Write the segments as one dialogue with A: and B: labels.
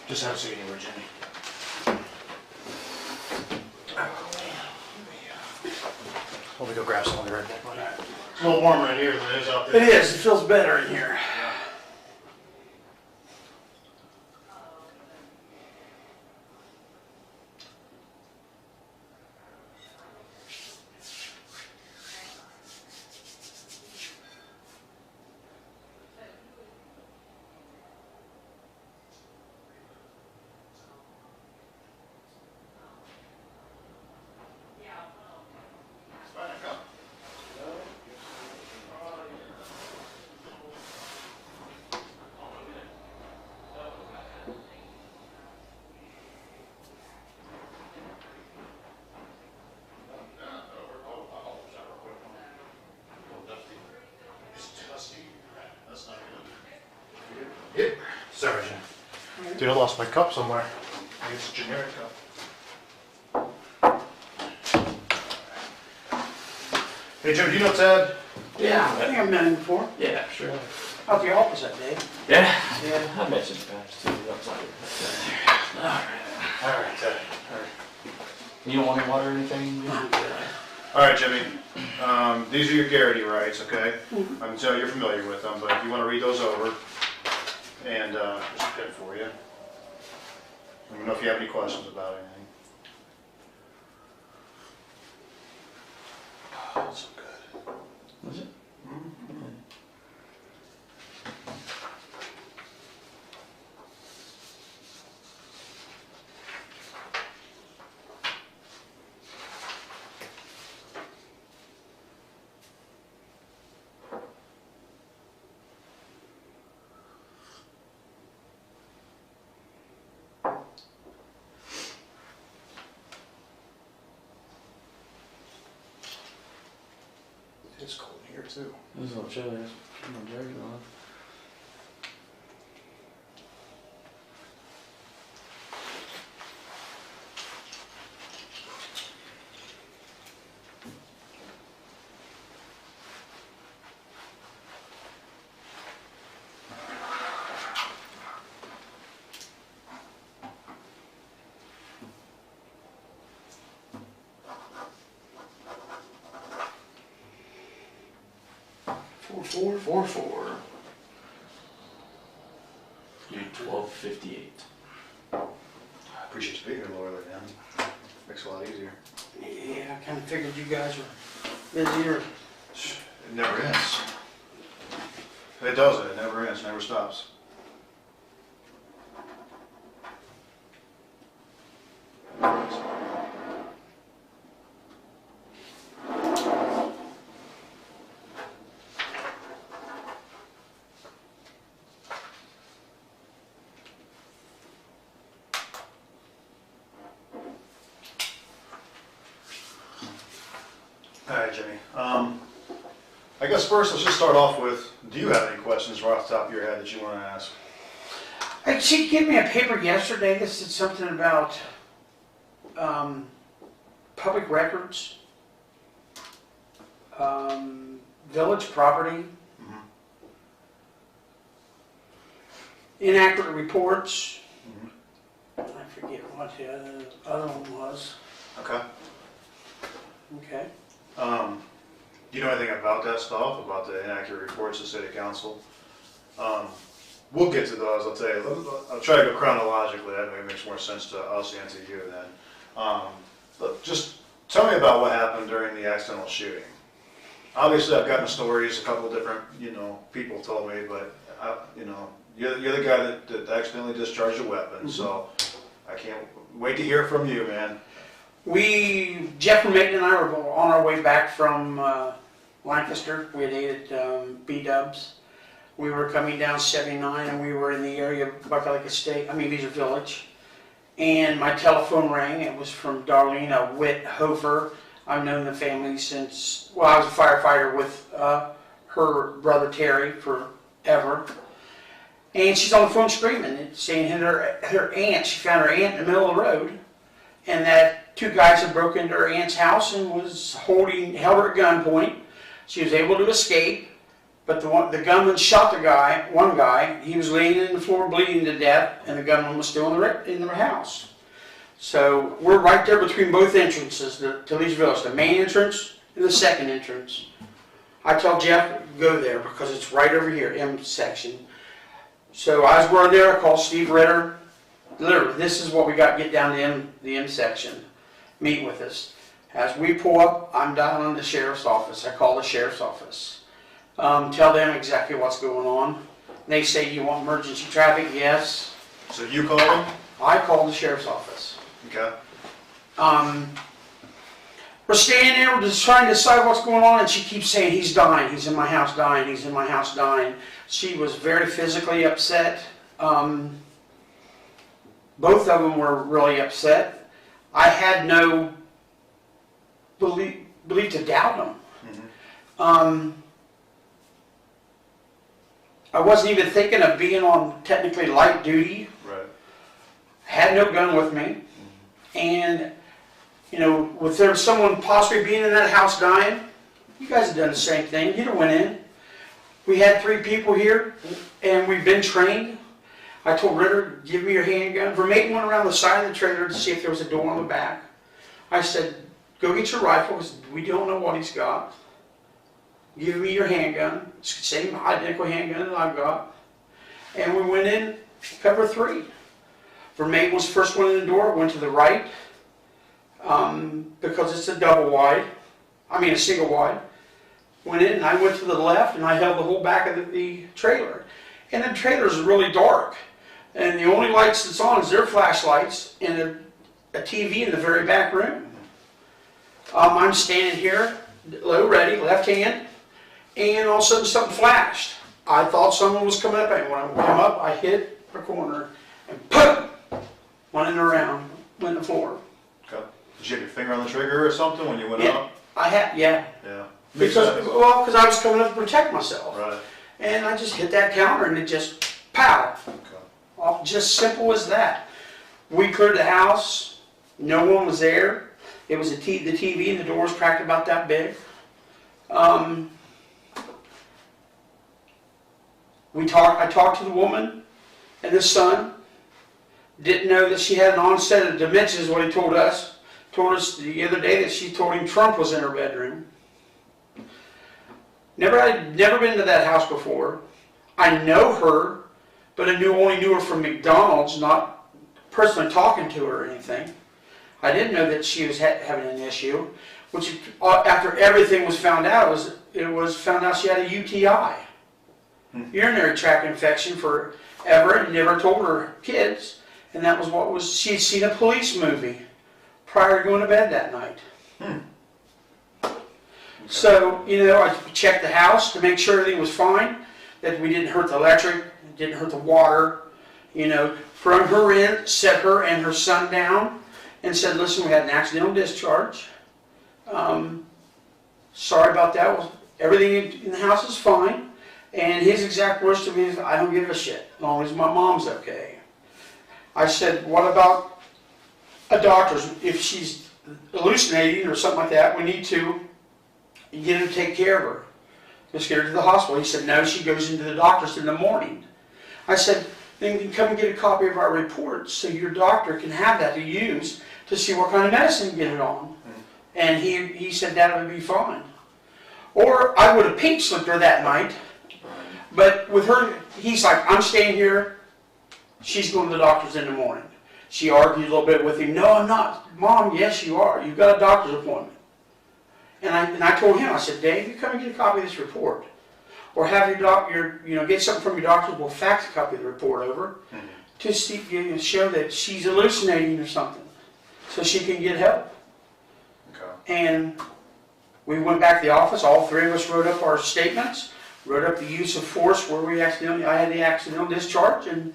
A: Just have a seat anywhere, Jimmy. Let me go grab some of the Red Bull, buddy. It's a little warmer in here than it is out there.
B: It is. It feels better in here.
A: Yep. Sorry, Jim. Dude, I lost my cup somewhere. I think it's a generic cup. Hey, Jim, do you know Ted?
B: Yeah, I think I've met him before.
C: Yeah, sure.
B: Out the office that day.
C: Yeah,
B: Yeah.
C: I mentioned past too. Outside.
A: All right, Ted. All right.
C: You don't want any water or anything?
A: All right, Jimmy. These are your Garrity rights, okay? I'm sure you're familiar with them, but if you want to read those over, and there's a pin for you. Let me know if you have any questions about anything. Oh, that's so good.
C: Was it?
A: Mm-hmm. 'It's cold in here too.
C: This is a little chilly. I'm gonna drag it on.
A: Four.
C: Dude, 1258.
A: I appreciate you being here, Laura, man. Makes it a lot easier.
B: Yeah, I kind of figured you guys were busy or...
A: It never ends. It doesn't. It never ends. Never stops. All right, Jimmy. I guess first let's just start off with, do you have any questions right off the top of your head that you want to ask?
B: She gave me a paper yesterday that said something about public records, village property, inaccurate reports. I forget what the other one was.
A: Okay.
B: Okay.
A: Do you know anything about that stuff, about the inaccurate reports to City Council? We'll get to those, I'll tell you. I'll try to go chronologically, that way it makes more sense to us and to you then. But just tell me about what happened during the accidental shooting. Obviously I've gotten stories, a couple of different, people told me, but, you're the guy that accidentally discharged a weapon, so I can't wait to hear from you, man.
B: Jeff Maiden and I were on our way back from Lancaster. We had ate at B-Dubs. We were coming down 79 and we were in the area of Buckalika Beezer Village. And my telephone rang. It was from Darlene Whithofer. I've known the family since, I was a firefighter with her brother Terry forever. And she's on the phone screaming, saying her aunt, she found her aunt in the middle of the road. And that two guys had broken into her aunt's house and held her at gunpoint. She was able to escape, But the gunman shot one guy. He was laying in the floor bleeding to death, and the gunman was still in the house. So we're right there between both entrances to Lee's Village, the main entrance and the second entrance. I tell Jeff, go there because it's right over here, M section. So as we're there, I call Steve Ritter. Literally, this is what we got, get down to the M section. Meet with us. As we pull up, I'm down in the sheriff's office. I call the sheriff's office. Tell them exactly what's going on. They say, you want emergency traffic? Yes.
A: So you call them?
B: I call the sheriff's office.
A: Okay.
B: We're standing there, we're just trying to decide what's going on, and she keeps saying, he's dying, he's in my house dying, he's in my house dying. She was very physically upset. Both of them were really upset. I had no belief to doubt them.
A: Mm-hmm.
B: I wasn't even thinking of being on technically light duty.
A: Right.
B: Had no gun with me. And, you know, with there someone possibly being in that house dying, you guys have done the same thing. You'd have went in. We had 3 people here, and we've been trained. I told Ritter, give me your handgun. Vermaiden went around the side of the trailer to see if there was a door on the back. I said, go get your rifle, because we don't know what he's got. Give me your handgun. It's the same identical handgun that I've got. And we went in, cover 3. Vermaiden was the first one in the door, went to the right, because it's a a single wide. Went in, and I went to the left, and I held the whole back of the trailer. And the trailer's really dark. And the only lights that's on is their flashlights and a TV in the very back room. I'm standing here, low ready, left hand, and all of a sudden something flashed. I thought someone was coming up, and when I came up, I hit a corner, and poof! Went in the round, went in the floor.
A: Okay. Did you have your finger on the trigger or something when you went
B: Yeah,
A: up?
B: I had, yeah.
A: Yeah.
B: Because I was coming up to protect myself.
A: Right.
B: And I just hit that counter, and it just, pow!
A: Okay.
B: Off, just simple as that. We cleared the house. No one was there. It was the TV, and the door was cracked about that big. I talked to the woman and the son. Didn't know that she had an onset of dementia, is what he told us. Told us the other day that she told him Trump was in her bedroom. I'd never been to that house before. I know her, but I only knew her from McDonald's, not personally talking to her or anything. I didn't know that she was having an issue, which after everything was found out, it was found out she had a UTI, urinary tract infection forever, and never told her kids, and that was she'd seen a police movie prior to going to bed that night. So, you know, I checked the house to make sure everything was fine, that we didn't hurt the electric, didn't hurt the water, you know. From her end, set her and her son down and said, listen, we had an accidental discharge. Sorry about that. Everything in the house is fine. And his exact words to me is, I don't give a shit, as long as my mom's okay. I said, what about a doctor's? If she's hallucinating or something like that, we need to get him to take care of her. Let's get her to the hospital. He said, no, she goes into the doctor's in the morning. I said, then you can come and get a copy of our report so your doctor can have that to use to see what kind of medicine to get it on. And he said that would be fine. Or I would have pink slipped her that night. But with her, he's like, I'm staying here. She's going to the doctor's in the morning. She argued a little bit with him. No, I'm not. Mom, yes, you are. You've got a doctor's appointment. And I told him, I said, Dave, you come and get a copy of this report. Or have your doctor, get something from your doctor, we'll fax a copy of the report over to see, show that she's hallucinating or something, so she can get help. Okay. And we went back to the office. All 3 of us wrote up our statements, wrote up the use of force where I had the accidental discharge, and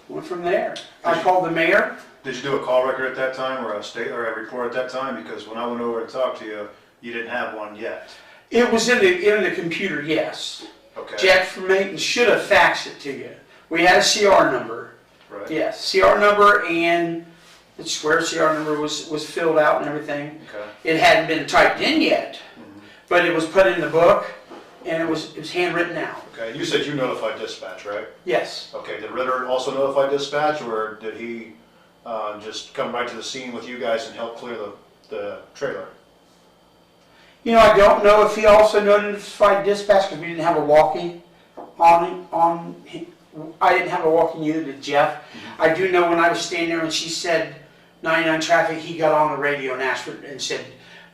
B: went from there. I called the mayor.
A: Did you do a call record at that time, or a report at that time? Because when I went over to talk to you, you didn't have one yet.
B: It was in the computer, yes.
A: Okay.
B: Jack from Mayton should have faxed it to you. We had a CR number.
A: Right.
B: Yes, CR number, and the square CR number was filled out and everything.
A: Okay.
B: It hadn't been typed in yet, but it was put in the book, and it was handwritten out.
A: Okay, you said you notified dispatch, right?
B: Yes.
A: Okay, did Ritter also notify dispatch, or did he just come right to the scene with you guys and help clear the trailer?
B: You know, I don't know if he also notified dispatch because we didn't have a walkie on him. I didn't have a walkie, neither did Jeff. I do know when I was standing there and she said 99 traffic, he got on the radio and asked for and said,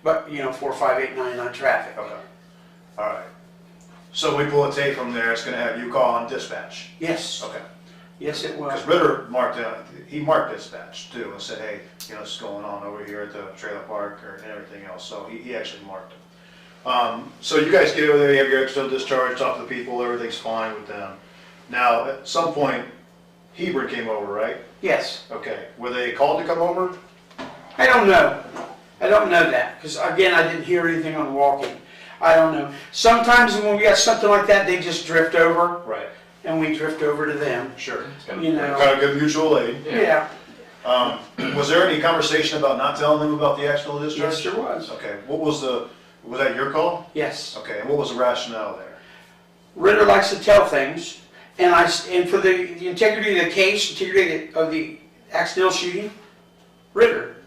B: but you know, 45899 traffic.
A: Okay, all right. So we pull a tape from there, it's gonna have you call on dispatch?
B: Yes.
A: Okay.
B: Yes, it was.
A: Because Ritter marked dispatch too and said, hey, you know, what's going on over here at the trailer park and everything else, so he actually marked it. So you guys get over there, you have your external discharge, talk to the people, everything's fine with them. Now, at some point, Hebron came over, right?
B: Yes.
A: Okay, were they called to come over?
B: I don't know. I don't know that because again, I didn't hear anything on walking. I don't know. Sometimes when we got something like that, they just drift over.
A: Right.
B: And we drift over to them.
A: Sure.
B: You know.
A: Kind of good mutual aid.
B: Yeah.
A: Was there any conversation about not telling them about the external discharge?
B: Yes, there was.
A: Okay, was that your call?
B: Yes.
A: Okay, and what was the rationale there?
B: Ritter likes to tell things, and for the integrity of the case, integrity of the accidental shooting, Ritter,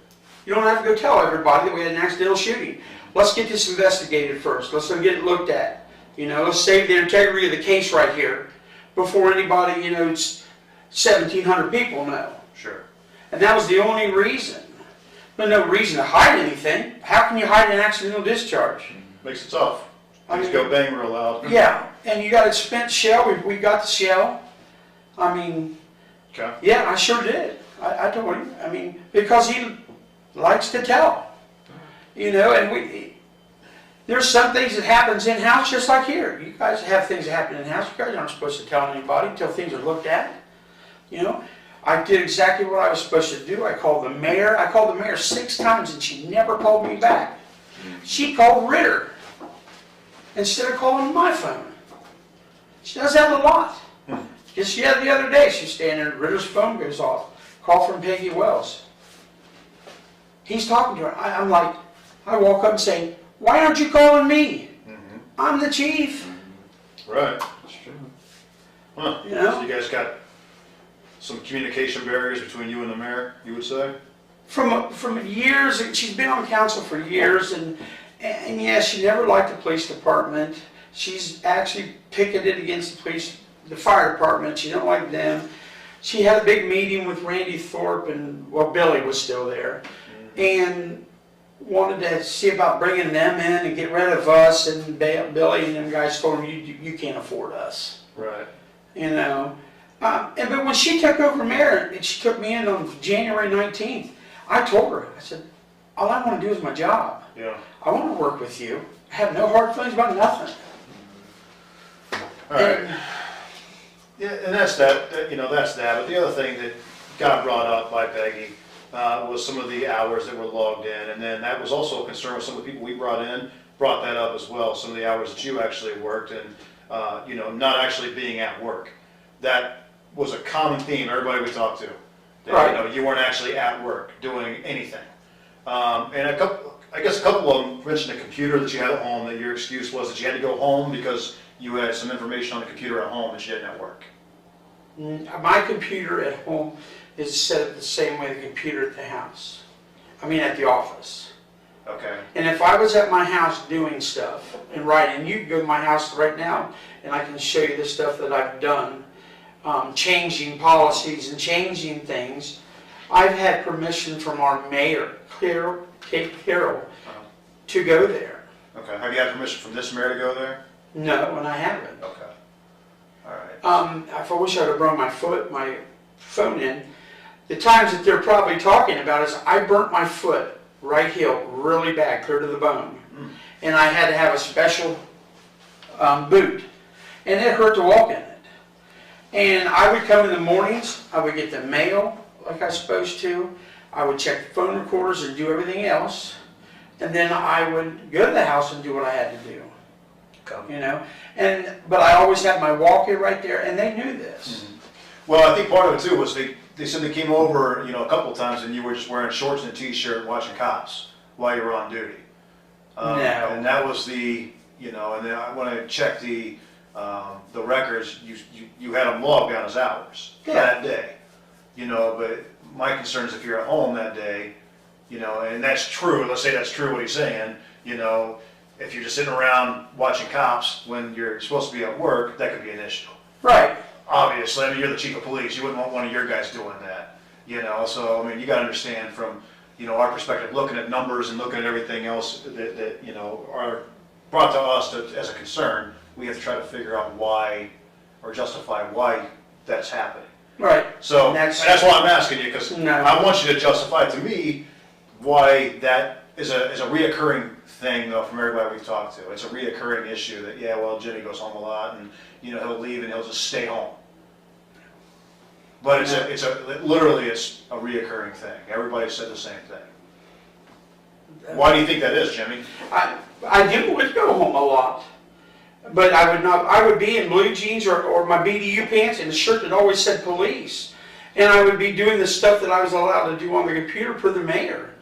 B: you don't have to go tell everybody that we had an accidental shooting. Let's get this investigated first. Let's get it looked at. You know, let's save the integrity of the case right here before anybody, you know, 1,700 people know.
A: Sure.
B: And that was the only reason. There's no reason to hide anything. How can you hide an accidental discharge?
A: Makes it tough.
B: I
A: Things
B: mean,
A: go bang real loud.
B: Yeah, and you got a spent shell. We got the shell. I mean,
A: Okay.
B: yeah, I sure did. I told him. I mean, because he likes to tell. You know, and there's some things that happens in-house just like here. You guys have things that happen in-house. You guys aren't supposed to tell anybody until things are looked at. You know, I did exactly what I was supposed to do. I called the mayor. I called the mayor 6 times and she never called me back. She called Ritter instead of calling my phone. She does that a lot. Just the other day, she's standing there, Ritter's phone goes off. Call from Peggy Wells. He's talking to her. I'm like, I walk up and say, why aren't you calling me? I'm the chief.
A: Right.
C: That's true.
A: Huh.
B: You know?
A: So you guys got some communication barriers between you and the mayor, you would say?
B: From years, she's been on council for years, and yeah, she never liked the police department. She's actually picketed against the fire department. She don't like them. She had a big meeting with Randy Thorpe and, well, Billy was still there, and wanted to see about bringing them in and get rid of us, and Billy and them guys told him, you can't afford us.
A: Right.
B: You know. But when she took over mayor, and she took me in on January 19th, I told her, I said, all I want to do is my job.
A: Yeah.
B: I want to work with you. I have no hard feelings about nothing.
A: All right. Yeah, and that's that. You know, that's that. But the other thing that got brought up by Peggy was some of the hours that were logged in, and then that was also a concern with some of the people we brought in. Brought that up as well. Some of the hours that you actually worked, and you know, not actually being at work. That was a common theme. Everybody we talked to. That,
B: Right.
A: You know, you weren't actually at work doing anything. And I guess a couple of them mentioned a computer that you had at home. That your excuse was that you had to go home because you had some information on the computer at home that you didn't at work.
B: My computer at home is set up the same way the computer at the house. I mean, at the office.
A: Okay.
B: And if I was at my house doing stuff and writing, you can go to my house right now and I can show you the stuff that I've done, changing policies and changing things. I've had permission from our mayor, Kate Carroll, to go there.
A: Okay. Have you had permission from this mayor to go there?
B: No, and I haven't.
A: Okay. All right.
B: I wish I'd have brought my phone in. The times that they're probably talking about is I burnt my foot right heel really bad, clear to the bone. And I had to have a special boot. And it hurt to walk in it. And I would come in the mornings, I would get the mail like I was supposed to. I would check the phone recorders and do everything else. And then I would go to the house and do what I had to do. You know, but I always had my walkie right there, and they knew this.
A: Well, I think part of it too was they said they came over, you know, a couple of times, and you were just wearing shorts and a t-shirt watching cops while you were on duty.
B: No.
A: And that was the you know, and then when I checked the records, you had him logged down his hours for that day, you know, but my concern is if you're at home that day, you know, and that's true, let's say that's true what he's saying, you know, if you're just sitting around watching cops when you're supposed to be at work, that could be an issue.
B: Right.
A: Obviously, I mean, you're the chief of police, you wouldn't want one of your guys doing that, you know, so, I mean, you gotta understand from, you know, our perspective, looking at numbers and looking at everything else that you know, are brought to us as a concern, we have to try to figure out why, or justify why that's happening.
B: Right.
A: So,
B: And
A: and that's why I'm asking you, because
B: No.
A: I want you to justify to me why that is a reoccurring thing, though, from everybody we've talked to. It's a reoccurring issue that, yeah, well, Jimmy goes home a lot, and, you know, he'll leave and he'll just stay home. But literally it's a reoccurring thing. Everybody said the same thing. Why do you think that is, Jimmy?
B: I would go home a lot, but I would not. I would be in blue jeans or my BDU pants and a shirt that always said police, and I would be doing the stuff that I was allowed to do on the computer for the mayor.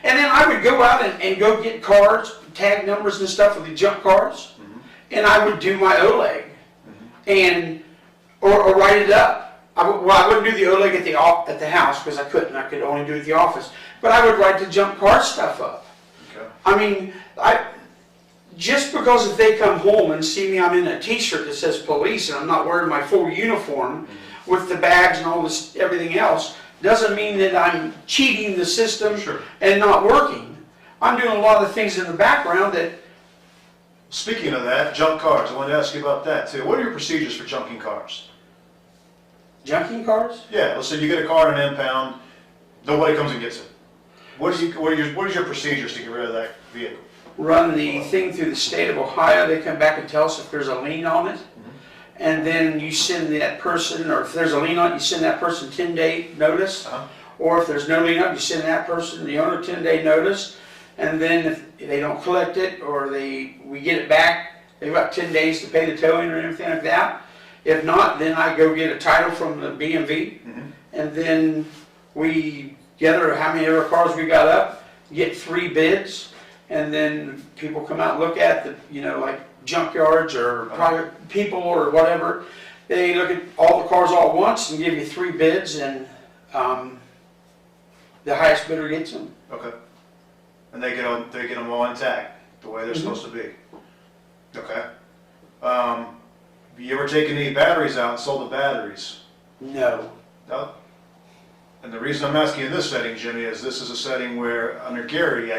B: And then I would go out and go get cards, tag numbers and stuff with the junk cards, and I would do my OLEG, and or write it up. I wouldn't do the OLEG at the house because I couldn't. I could only do it at the office. But I would write the junk card stuff up.
A: Okay.
B: I mean, just because if they come home and see me, I'm in a T-shirt that says police and I'm not wearing my full uniform with the badge and all this, everything else, doesn't mean that I'm cheating the system and not working. I'm doing a lot of things in the background that.
A: Speaking of that, junk cars, I wanted to ask you about that too. What are your procedures for junking cars?
B: Junking cars?
A: Yeah, let's say you get a car in an impound, nobody comes and gets it. What is your procedures to get rid of that vehicle?
B: Run the thing through the state of Ohio. They come back and tell us if there's a lien on it. And then you send that person, or if there's a lien on it, you send that person 10-day notice. Or if there's no lien on it, you send that person, the owner, 10-day notice. And then if they don't collect it, or we get it back, they've got 10 days to pay the towing or anything like that. If not, then I go get a title from the BMV, and then we gather how many other cars we got up, get 3 bids, and then people come out and look at the, you know, like junkyards or private people or whatever. They look at all the cars all at once and give you 3 bids, and the highest bidder gets them.
A: Okay. And they get them all intact, the way they're supposed to be. Okay. You ever taken any batteries out and sold the batteries?
B: No.
A: No. And the reason I'm asking in this setting, Jimmy, is this is a setting where under Gary,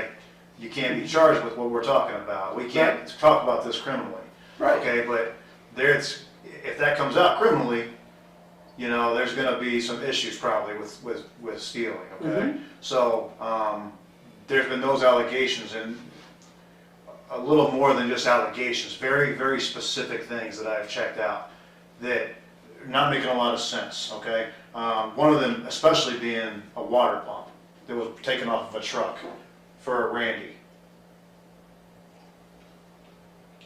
A: you can't be charged with what we're talking about. We can't talk about this criminally.
B: Right.
A: Okay, but if that comes out criminally, you know, there's going to be some issues probably with stealing. Okay. So there's been those allegations, and a little more than just allegations, very, very specific things that I've checked out that are not making a lot of sense, okay? One of them especially being a water pump that was taken off of a truck for Randy.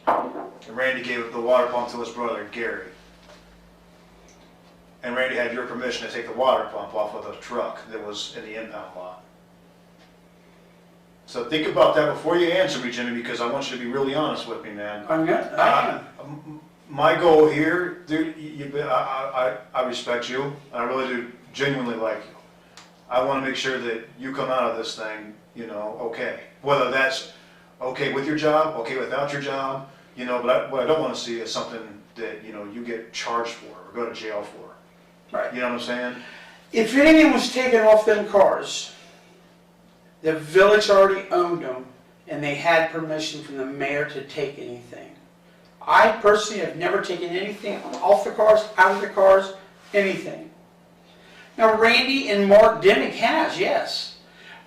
A: And Randy gave the water pump to his brother, Gary. And Randy had your permission to take the water pump off of the truck that was in the impound lot. So think about that before you answer me, Jimmy, because I want you to be really honest with me, man.
B: I am.
A: My goal here, dude, I respect you, and I really do genuinely like you. I want to make sure that you come out of this thing, you know, okay. Whether that's okay with your job, okay without your job, you know, but what I don't want to see is something that, you know, you get charged for or go to jail for.
B: Right.
A: You know what I'm saying?
B: If anything was taken off them cars, the village already owned them, and they had permission from the mayor to take anything. I personally have never taken anything off the cars, out of the cars, anything. Now Randy and Mark Dimick has, yes,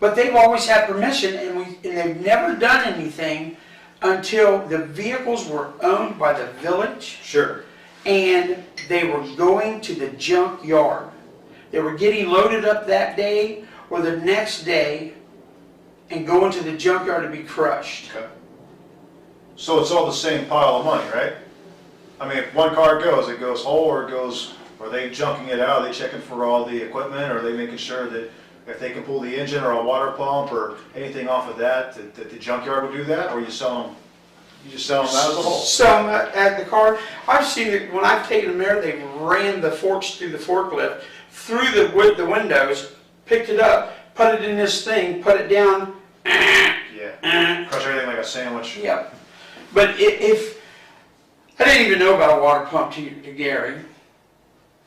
B: but they've always had permission, and they've never done anything until the vehicles were owned by the village.
A: Sure.
B: And they were going to the junk yard. They were getting loaded up that day or the next day and going to the junkyard to be crushed.
A: Okay. So it's all the same pile of money, right? I mean, if one car goes, it goes whole, or it goes, are they junking it out? Are they checking for all the equipment? Or are they making sure that if they can pull the engine or a water pump or anything off of that the junkyard will do that? Or are you selling You just sell them out as a whole?
B: Some at the car. I've seen it, when I've taken them there, they ran the forks through the forklift, through the windows, picked it up, put it in this thing, put it down.
A: Yeah. Crush everything like a sandwich.
B: Yep. But if I didn't even know about a water pump to Gary.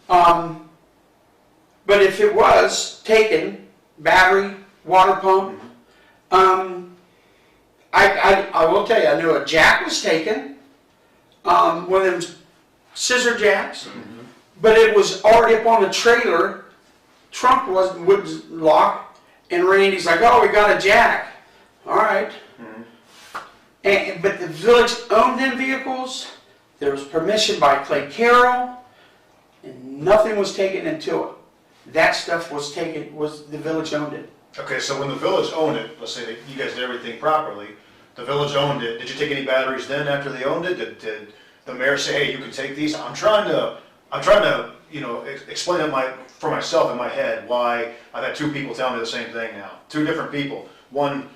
B: But if it was taken, battery, water pump, I will tell you, I knew a jack was taken, one of them scissor jacks, but it was already up on the trailer, trunk wouldn't lock, and Randy's like, oh, we got a jack. All right. But the village owned them vehicles, there was permission by Clay Carroll, and nothing was taken until that stuff was taken, the village owned it.
A: Okay, so when the village owned it, let's say that you guys did everything properly, the village owned it, did you take any batteries then after they owned it? Did the mayor say, hey, you can take these? I'm trying to, you know, explain it for myself in my head why I've had two people tell me the same thing now. Two different people. One,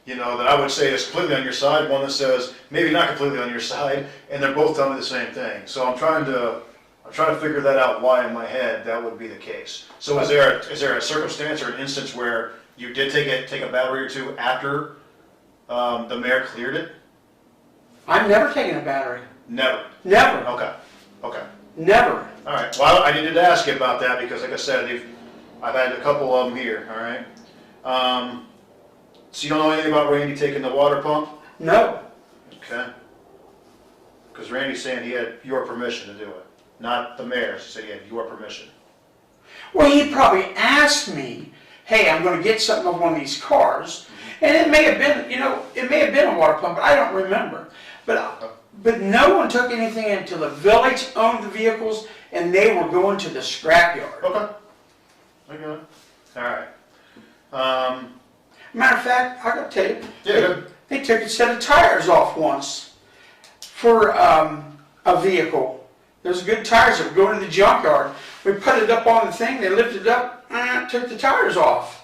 A: you know, that I would say is completely on your side, one that says maybe not completely on your side, and they're both telling me the same thing. So I'm trying to figure that out why in my head that would be the case. So is there a circumstance or an instance where you did take a battery or two after the mayor cleared it?
B: I've never taken a battery.
A: Never.
B: Never.
A: Okay.
B: Never.
A: All right. Well, I needed to ask you about that because, like I said, I've had a couple of them here. All right. So you don't know anything about Randy taking the water pump?
B: No.
A: Okay. Because Randy's saying he had your permission to do it, not the mayor's. He said he had your permission.
B: Well, he probably asked me, hey, I'm going to get something off one of these cars. And it may have been, you know, it may have been a water pump, but I don't remember. But no one took anything until the village owned the vehicles and they were going to the scrapyard.
A: Okay. Okay. All right.
B: Matter of fact, I got to tell you,
A: Yeah.
B: they took a set of tires off once for a vehicle. There's good tires that were going to the junkyard. We put it up on the thing, they lifted it up, and took the tires off.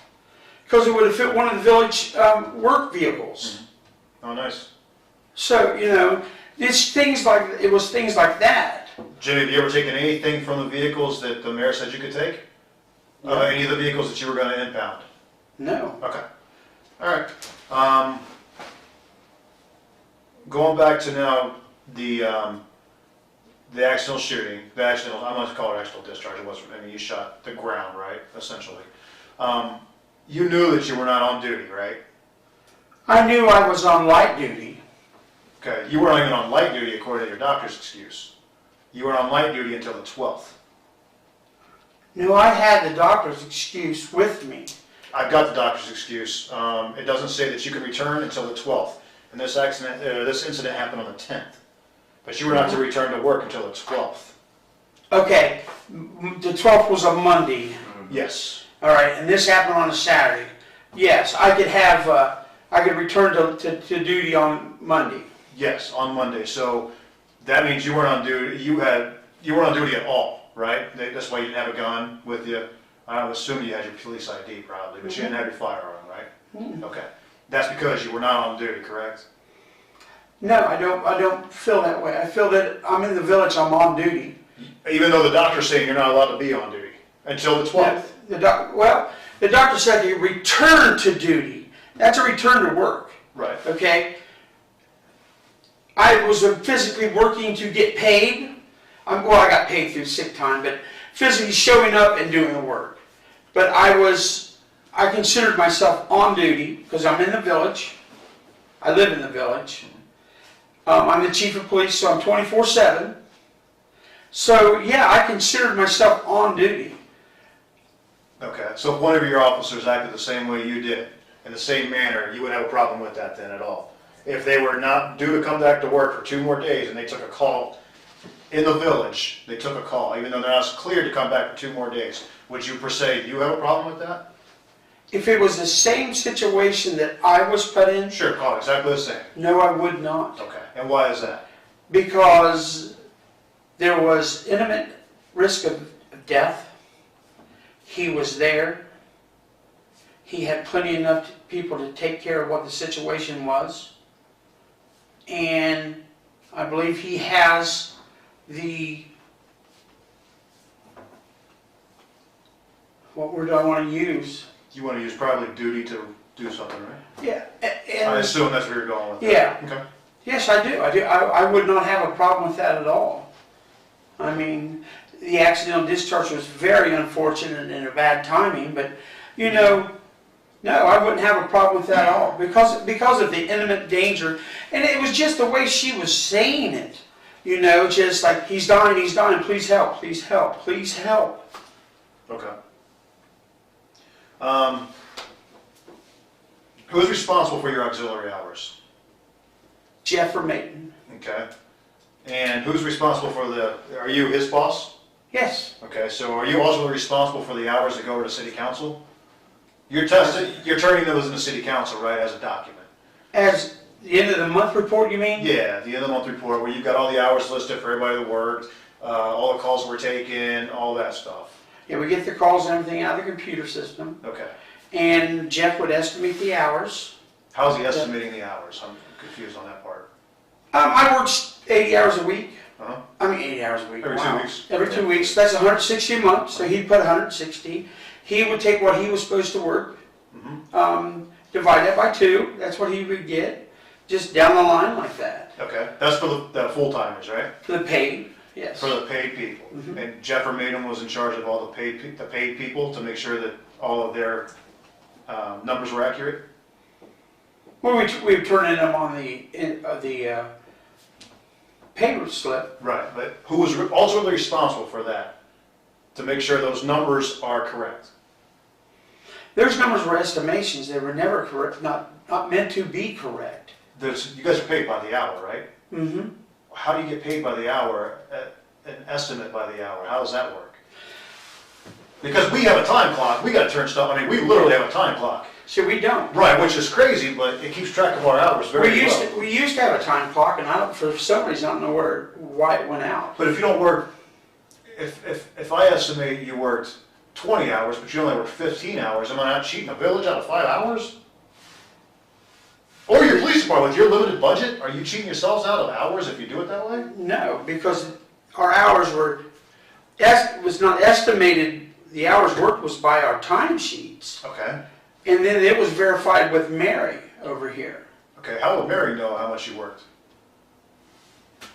B: Because it would have fit one of the village work vehicles.
A: Oh, nice.
B: So, you know, it was things like that.
A: Jimmy, have you ever taken anything from the vehicles that the mayor said you could take?
B: No.
A: Any of the vehicles that you were going to impound?
B: No.
A: Okay. All right. Going back to now the accidental shooting, I'm going to call it accidental discharge. It wasn't. I mean, you shot the ground, right? Essentially. You knew that you were not on duty, right?
B: I knew I was on light duty.
A: Okay. You weren't even on light duty according to your doctor's excuse. You were on light duty until the 12th.
B: No, I had the doctor's excuse with me.
A: I've got the doctor's excuse. It doesn't say that you can return until the 12th. And this incident happened on the 10th. But you were not to return to work until the 12th.
B: Okay, the 12th was a Monday.
A: Yes.
B: All right, and this happened on a Saturday. Yes, I could return to duty on Monday.
A: Yes, on Monday. So that means you weren't on duty. You weren't on duty at all, right? That's why you didn't have a gun with you. I would assume you had your police ID probably, but you didn't have your firearm, right? Okay. That's because you were not on duty, correct?
B: No, I don't feel that way. I feel that I'm in the village, I'm on duty.
A: Even though the doctor's saying you're not allowed to be on duty until the 12th.
B: The doctor said you return to duty. That's a return to work.
A: Right.
B: Okay? I was physically working to get paid. I got paid through sick time, but physically showing up and doing the work. But I considered myself on duty because I'm in the village. I live in the village. I'm the chief of police, so I'm 24/7. So yeah, I considered myself on duty.
A: Okay, so if one of your officers acted the same way you did, in the same manner, you wouldn't have a problem with that then at all? If they were not due to come back to work for 2 more days and they took a call in the village, they took a call, even though they're not cleared to come back for 2 more days, would you per se, do you have a problem with that?
B: If it was the same situation that I was put in,
A: Sure, call it exactly the same.
B: no, I would not.
A: Okay, and why is that?
B: Because there was imminent risk of death. He was there. He had plenty enough people to take care of what the situation was. and I believe he has the, what word do I want to use?
A: You want to use probably duty to do something, right?
B: Yeah,
A: I assume that's where you're going with that.
B: Yeah.
A: Okay.
B: Yes, I do. I would not have a problem with that at all. I mean, the accidental discharge was very unfortunate and a bad timing, but, you know, no, I wouldn't have a problem with that at all because of the imminent danger. And it was just the way she was saying it, you know, just like, he's dying, please help, please help, please help.
A: Okay. Who's responsible for your auxiliary hours?
B: Jeff Vermaeten.
A: Okay. And who's responsible for are you his boss?
B: Yes.
A: Okay, so are you also responsible for the hours that go over to city council? You're turning those into city council, right, as a document?
B: As the end of the month report, you mean?
A: Yeah, the end of the month report where you've got all the hours listed for everybody that worked, all the calls were taken, all that stuff.
B: Yeah, we get the calls and everything out of the computer system.
A: Okay.
B: And Jeff would estimate the hours.
A: How's he estimating the hours? I'm confused on that part.
B: I work 80 hours a week.
A: Uh-huh.
B: I mean, 80 hours a week.
A: Every 2 weeks?
B: Every 2 weeks. That's 160 a month, so he'd put 160. He would take what he was supposed to work, divide that by 2. That's what he would get, just down the line like that.
A: Okay, that's for the full-timers, right?
B: For the paid, yes.
A: For the paid people. And Jeff Vermaeten was in charge of all the paid people to make sure that all of their numbers were accurate?
B: Well, we turn in them on the pay slip.
A: Right, but who was ultimately responsible for that? To make sure those numbers are correct?
B: Those numbers were estimations. They were never correct, not meant to be correct.
A: You guys are paid by the hour, right?
B: Mm-hmm.
A: How do you get paid by the hour, an estimate by the hour? How does that work? Because we have a time clock, we gotta turn stuff, I mean, we literally have a time clock.
B: So we don't.
A: Right, which is crazy, but it keeps track of our hours very well.
B: We used to have a time clock, and for some reason, I don't know why it went out.
A: But if you don't work, if I estimate you worked 20 hours, but you only worked 15 hours, am I not cheating a village out of 5 hours? Or your police department, with your limited budget, are you cheating yourselves out of hours if you do it that way?
B: No, because our hours was not estimated, the hours worked was by our timesheets.
A: Okay.
B: And then it was verified with Mary over here.
A: Okay, how would Mary know how much you worked?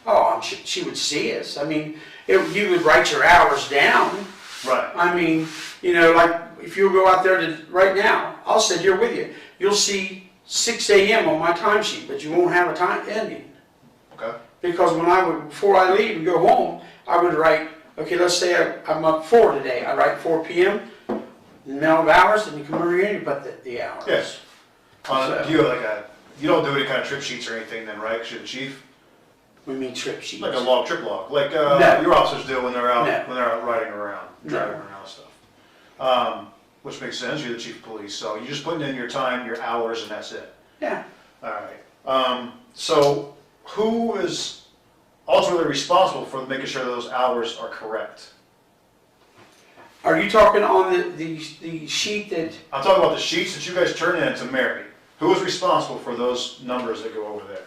B: Oh, she would see us. I mean, you would write your hours down.
A: Right.
B: I mean, you know, like if you go out there right now, I'll sit here with you. You'll see 6 a.m. on my timesheet, but you won't have a time ending.
A: Okay.
B: Because before I leave and go home, I would write, okay, let's say I'm up 4 today. I write 4 p.m. Amount of hours, and you come over here and you put the hours.
A: Yes. Do you have you don't do any kind of trip sheets or anything then, right? 'Cause you're the chief?
B: We mean trip sheets.
A: Like a trip log, like
B: No.
A: your officers do when they're out
B: No.
A: riding around, driving around and stuff. Which makes sense. You're the chief of police, so you're just putting in your time, your hours, and that's it.
B: Yeah.
A: All right. So who is ultimately responsible for making sure those hours are correct?
B: Are you talking on the sheet that?
A: I'm talking about the sheets that you guys turn in to Mary. Who is responsible for those numbers that go over there?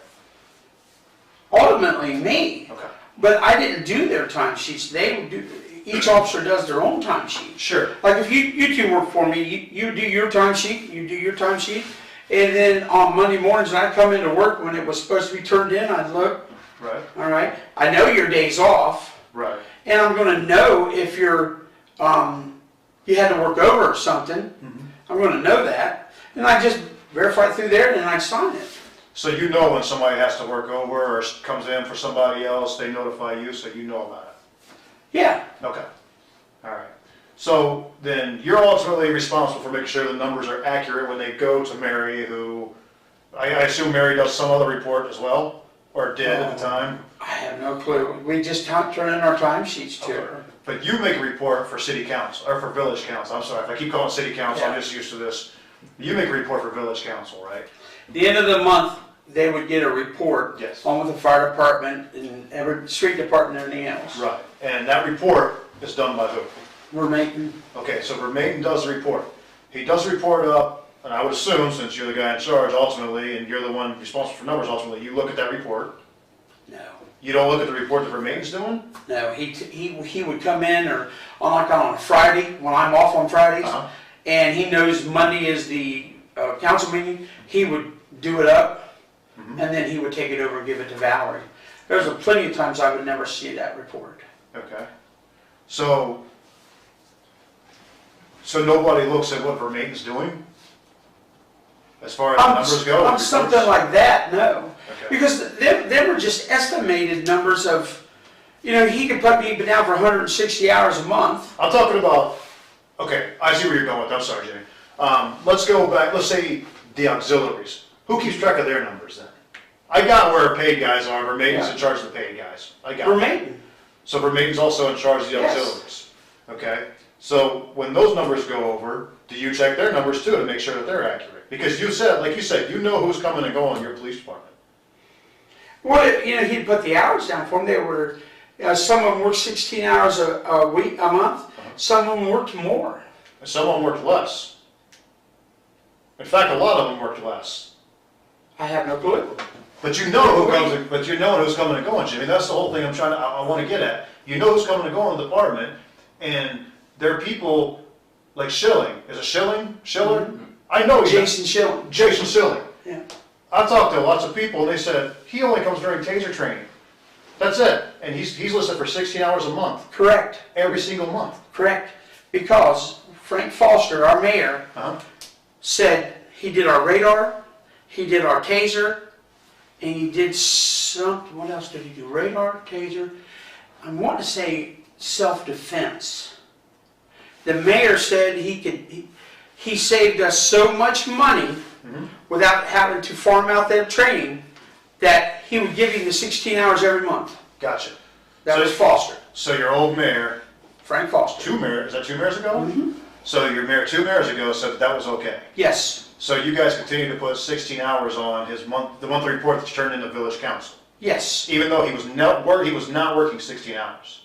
B: Ultimately me.
A: Okay.
B: But I didn't do their time sheets. They would do. Each officer does their own time sheet.
A: Sure.
B: Like if you two work for me, you do your time sheet, you do your time sheet, and then on Monday mornings when I come into work when it was supposed to be turned in, I'd look.
A: Right.
B: All right. I know your day's off.
A: Right.
B: And I'm going to know if you had to work over or something. I'm going to know that, and I just verify it through there, and then I sign it.
A: So you know when somebody has to work over or comes in for somebody else, they notify you, so you know about it.
B: Yeah.
A: Okay. All right. So then you're ultimately responsible for making sure the numbers are accurate when they go to Mary, who I assume Mary does some other report as well, or did at the time.
B: I have no clue. We just turn in our time sheets to her.
A: But you make a report for city council, or for village council. I'm sorry, if I keep calling it city council, I'm just used to this. You make a report for village council, right?
B: The end of the month, they would get a report.
A: Yes.
B: On with the fire department and every street department and everything else.
A: Right. And that report is done by who?
B: We're making.
A: Okay, so Vermaeten does the report. He does the report up and I would assume, since you're the guy in charge ultimately, and you're the one responsible for numbers ultimately, you look at that report.
B: No.
A: You don't look at the report that Vermaine's doing?
B: No, he would come in or on a Friday when I'm off on Fridays, and he knows Monday is the council meeting. He would do it up, and then he would take it over and give it to Valerie. There's plenty of times I would never see that report.
A: Okay. So nobody looks at what Vermaine's doing? As far as the numbers go?
B: On something like that, no.
A: Okay.
B: Because they were just estimated numbers of, he could put me down for 160 hours a month.
A: I'm talking about, okay, I see where you're going with that. I'm sorry, Jimmy. Let's go back, let's say the auxiliaries. Who keeps track of their numbers then? I got where paid guys are. Vermaine's in charge of the paid guys. I got
B: Vermaiden.
A: So Vermaine's also in charge of the
B: Yes.
A: auxiliaries. Okay? So when those numbers go over, do you check their numbers too to make sure that they're accurate? Because you said, like you said, you know who's coming and going in your police department.
B: Well, he'd put the hours down for them. They were, some of them worked 16 hours a month. Some of them worked more.
A: And some of them worked less. In fact, a lot of them worked less.
B: I have no clue.
A: But you know who comes. But you know who's coming and going, Jimmy. That's the whole thing I want to get at. You know who's coming and going in the department, and there are people like Schilling. Is it Schilling? Schiller?
B: Mm-hmm.
A: I know
B: Jason Schilling.
A: Jason Schilling.
B: Yeah.
A: I've talked to lots of people, and they said he only comes during taser training. That's it. And he's listed for 16 hours a month.
B: Correct.
A: Every single month.
B: Correct. Because Frank Foster, our mayor, said he did our radar, he did our taser, and he did something. What else did he do? Radar, taser. I want to say self-defense. The mayor said he saved us so much money without having to farm out that training that he would give you the 16 hours every month.
A: Gotcha.
B: That was Foster.
A: So your old mayor,
B: Frank Foster.
A: is that 2 mayors ago? So your mayor 2 mayors ago said that was okay.
B: Yes.
A: So you guys continue to put 16 hours on the monthly report that's turned into village council,
B: Yes.
A: even though he was not working 16 hours.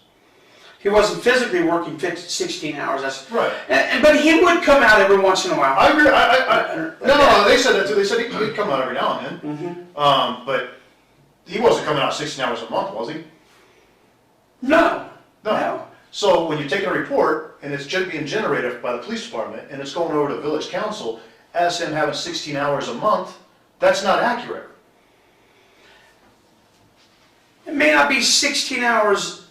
B: He wasn't physically working 16 hours. That's
A: Right.
B: But he would come out every once in a while.
A: I agree. No, they said that too. They said he'd come out every now and then. But he wasn't coming out 16 hours a month, was he?
B: No.
A: No. So when you're taking a report and it's being generated by the police department and it's going over to village council as him having 16 hours a month, that's not accurate.
B: It may not be 16 hours.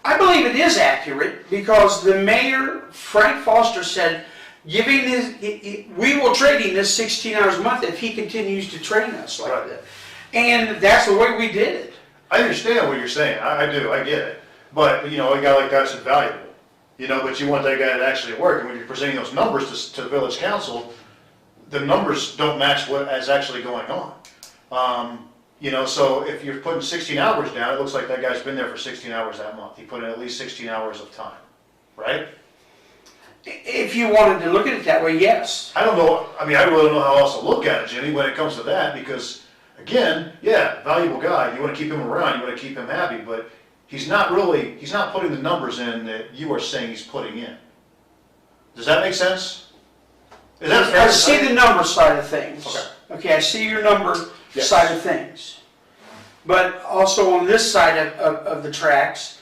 B: I believe it is accurate because the mayor, Frank Foster, said, we will trade him this 16 hours a month if he continues to train us like that. And that's the way we did it.
A: I understand what you're saying. I do. I get it. But, a guy like that's invaluable. But you want that guy to actually work. And when you're presenting those numbers to the village council, the numbers don't match what is actually going on. So if you're putting 16 hours down, it looks like that guy's been there for 16 hours that month. He put in at least 16 hours of time, right?
B: If you wanted to look at it that way, yes.
A: I don't know. I really don't know how else to look at it, Jimmy, when it comes to that, because, again, yeah, valuable guy. You want to keep him around. You want to keep him happy, but he's not putting the numbers in that you are saying he's putting in. Does that make sense? Is that fair?
B: I see the number side of things.
A: Okay.
B: I see your number side of things. But also on this side of the tracks,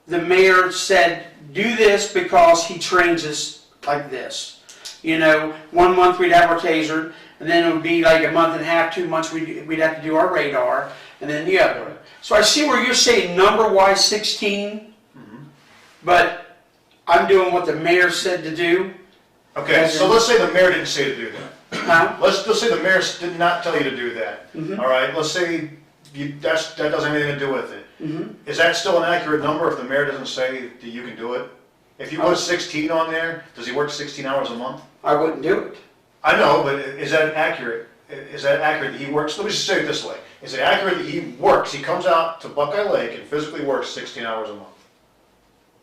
B: the mayor said, do this because he trains us like this. 1 month we'd have our taser, and then it would be like a month and a half, 2 months we'd have to do our radar, and then the other. So I see where you're saying number-wise 16, but I'm doing what the mayor said to do.
A: Okay, so let's say the mayor didn't say to do that.
B: Huh?
A: Let's say the mayor did not tell you to do that. All right, let's say that doesn't have anything to do with it. Is that still an accurate number if the mayor doesn't say that you can do it? If you put 16 on there, does he work 16 hours a month?
B: I wouldn't do it.
A: I know, but is that accurate? Is that accurate that he works? Let me just say it this way. Is it accurate that he works? He comes out to Buckeye Lake and physically works 16 hours a month?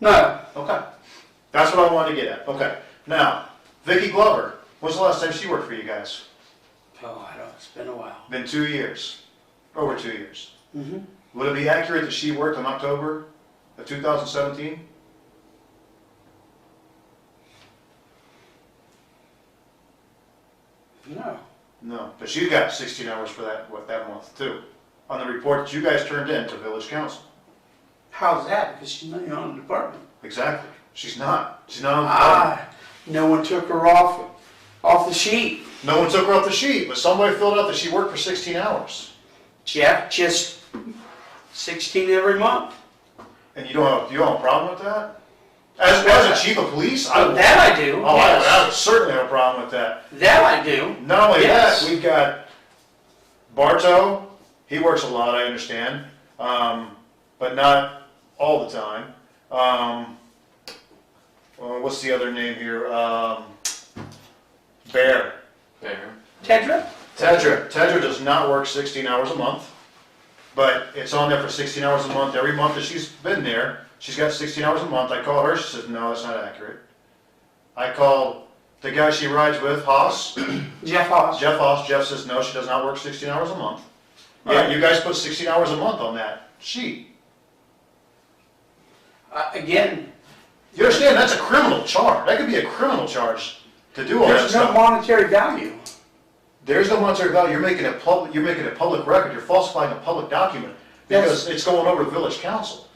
B: No.
A: Okay. That's what I wanted to get at. Okay. Now, Vicki Glover, when's the last time she worked for you guys?
B: Oh, I don't know. It's been a while.
A: Been 2 years. Over 2 years. Would it be accurate that she worked in October of 2017? No, but she got 16 hours for that month too, on the report that you guys turned in to village council.
B: How's that? Because she's not on the department.
A: Exactly. She's not on the department.
B: Ah, no one took her off the sheet.
A: No one took her off the sheet, but somebody filled out that she worked for 16 hours.
B: Jeff, just 16 every month.
A: And you don't have a problem with that? As a chief of police, I would.
B: That I do.
A: Oh,
B: Yes.
A: I would certainly have a problem with that.
B: That I do.
A: Not only
B: Yes.
A: that, we've got Bartow. He works a lot, I understand, but not all the time. What's the other name here? Bear.
C: There.
B: Tedra?
A: Tedra does not work 16 hours a month, but it's on there for 16 hours a month. Every month that she's been there, she's got 16 hours a month. I call her, she says, no, that's not accurate. I called the guy she rides with, Haas.
B: Jeff Haas.
A: Jeff says, no, she does not work 16 hours a month. Yeah,
B: Right.
A: you guys put 16 hours a month on that sheet.
B: Again,
A: You understand, that's a criminal charge. That could be a criminal charge to do all that
B: there's no
A: stuff.
B: monetary value.
A: There's no monetary value. You're making it public record. You're falsifying a public document because it's going over to village council.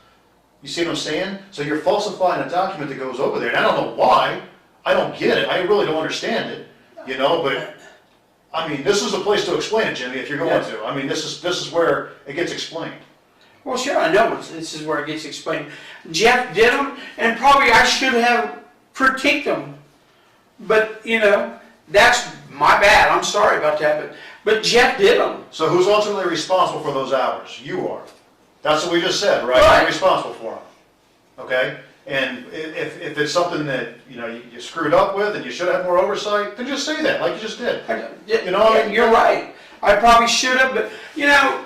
A: You see what I'm saying? So you're falsifying a document that goes over there. And I don't know why. I don't get it. I really don't understand it. You know, but I mean, this is a place to explain it, Jimmy, if you're going to. I mean, this is where it gets explained.
B: Well, sure, I know this is where it gets explained. Jeff did them, and probably I should have critiqued them. But, you know, that's my bad. I'm sorry about that. But Jeff did them.
A: So who's ultimately responsible for those hours? You are. That's what we just said, right?
B: Right.
A: You're responsible for them. Okay? And if it's something that, you know, you screwed up with and you should have more oversight, then just say that, like you just did. You know,
B: Yeah, you're right. I probably should have, but, you know,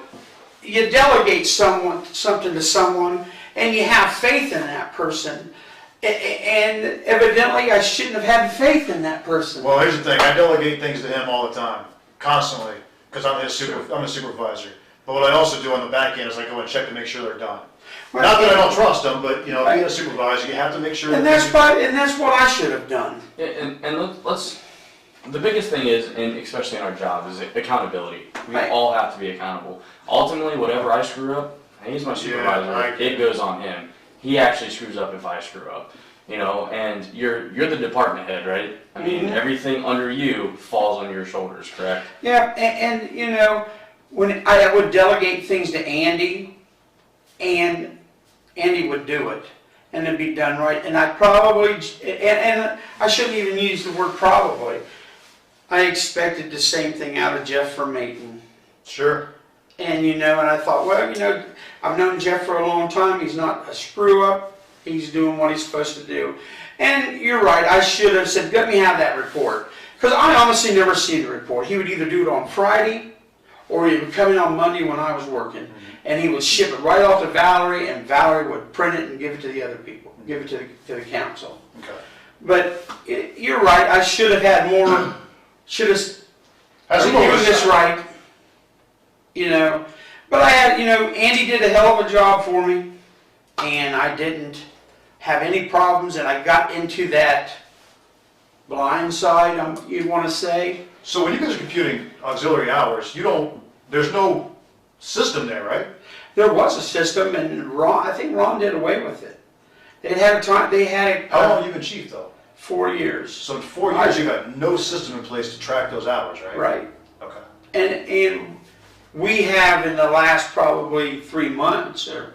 B: you delegate something to someone, and you have faith in that person. And evidently, I shouldn't have had faith in that person.
A: Well, here's the thing. I delegate things to him all the time, constantly, because I'm a supervisor. But what I also do on the back end is I go and check to make sure they're done. Not that I don't trust them, but, you know, being a supervisor, you have to make sure.
B: And that's what I should have done.
C: Yeah, and let's. The biggest thing is, and especially in our job, is accountability. We
B: Right.
C: all have to be accountable. Ultimately, whatever I screw up, he's my supervisor. It goes on him. He actually screws up if I screw up. You know, and you're the department head, right? I mean, everything under you falls on your shoulders, correct?
B: Yeah, and you know, when I would delegate things to Andy, and Andy would do it, and it'd be done right. And I probably, and I shouldn't even use the word probably. I expected the same thing out of Jeff from Maton.
A: Sure.
B: And you know, and I thought, well, you know, I've known Jeff for a long time. He's not a screw up. He's doing what he's supposed to do. And you're right. I should have said, let me have that report, because I honestly never see the report. He would either do it on Friday, or he would come in on Monday when I was working, and he would ship it right off to Valerie, and Valerie would print it and give it to the other people, give it to the council.
A: Okay.
B: But you're right. I should have had more. Should have doing this right, you know. But I had, you know, Andy did a hell of a job for me, and I didn't have any problems, and I got into that blind side, you want to say.
A: So when you guys are computing auxiliary hours, there's no system there, right?
B: There was a system, and I think Ron did away with it. They had a time,
A: How long have you been chief, though?
B: 4 years.
A: So in 4 years, you got no system in place to track those hours, right?
B: Right.
A: Okay.
B: And we have in the last probably 3 months or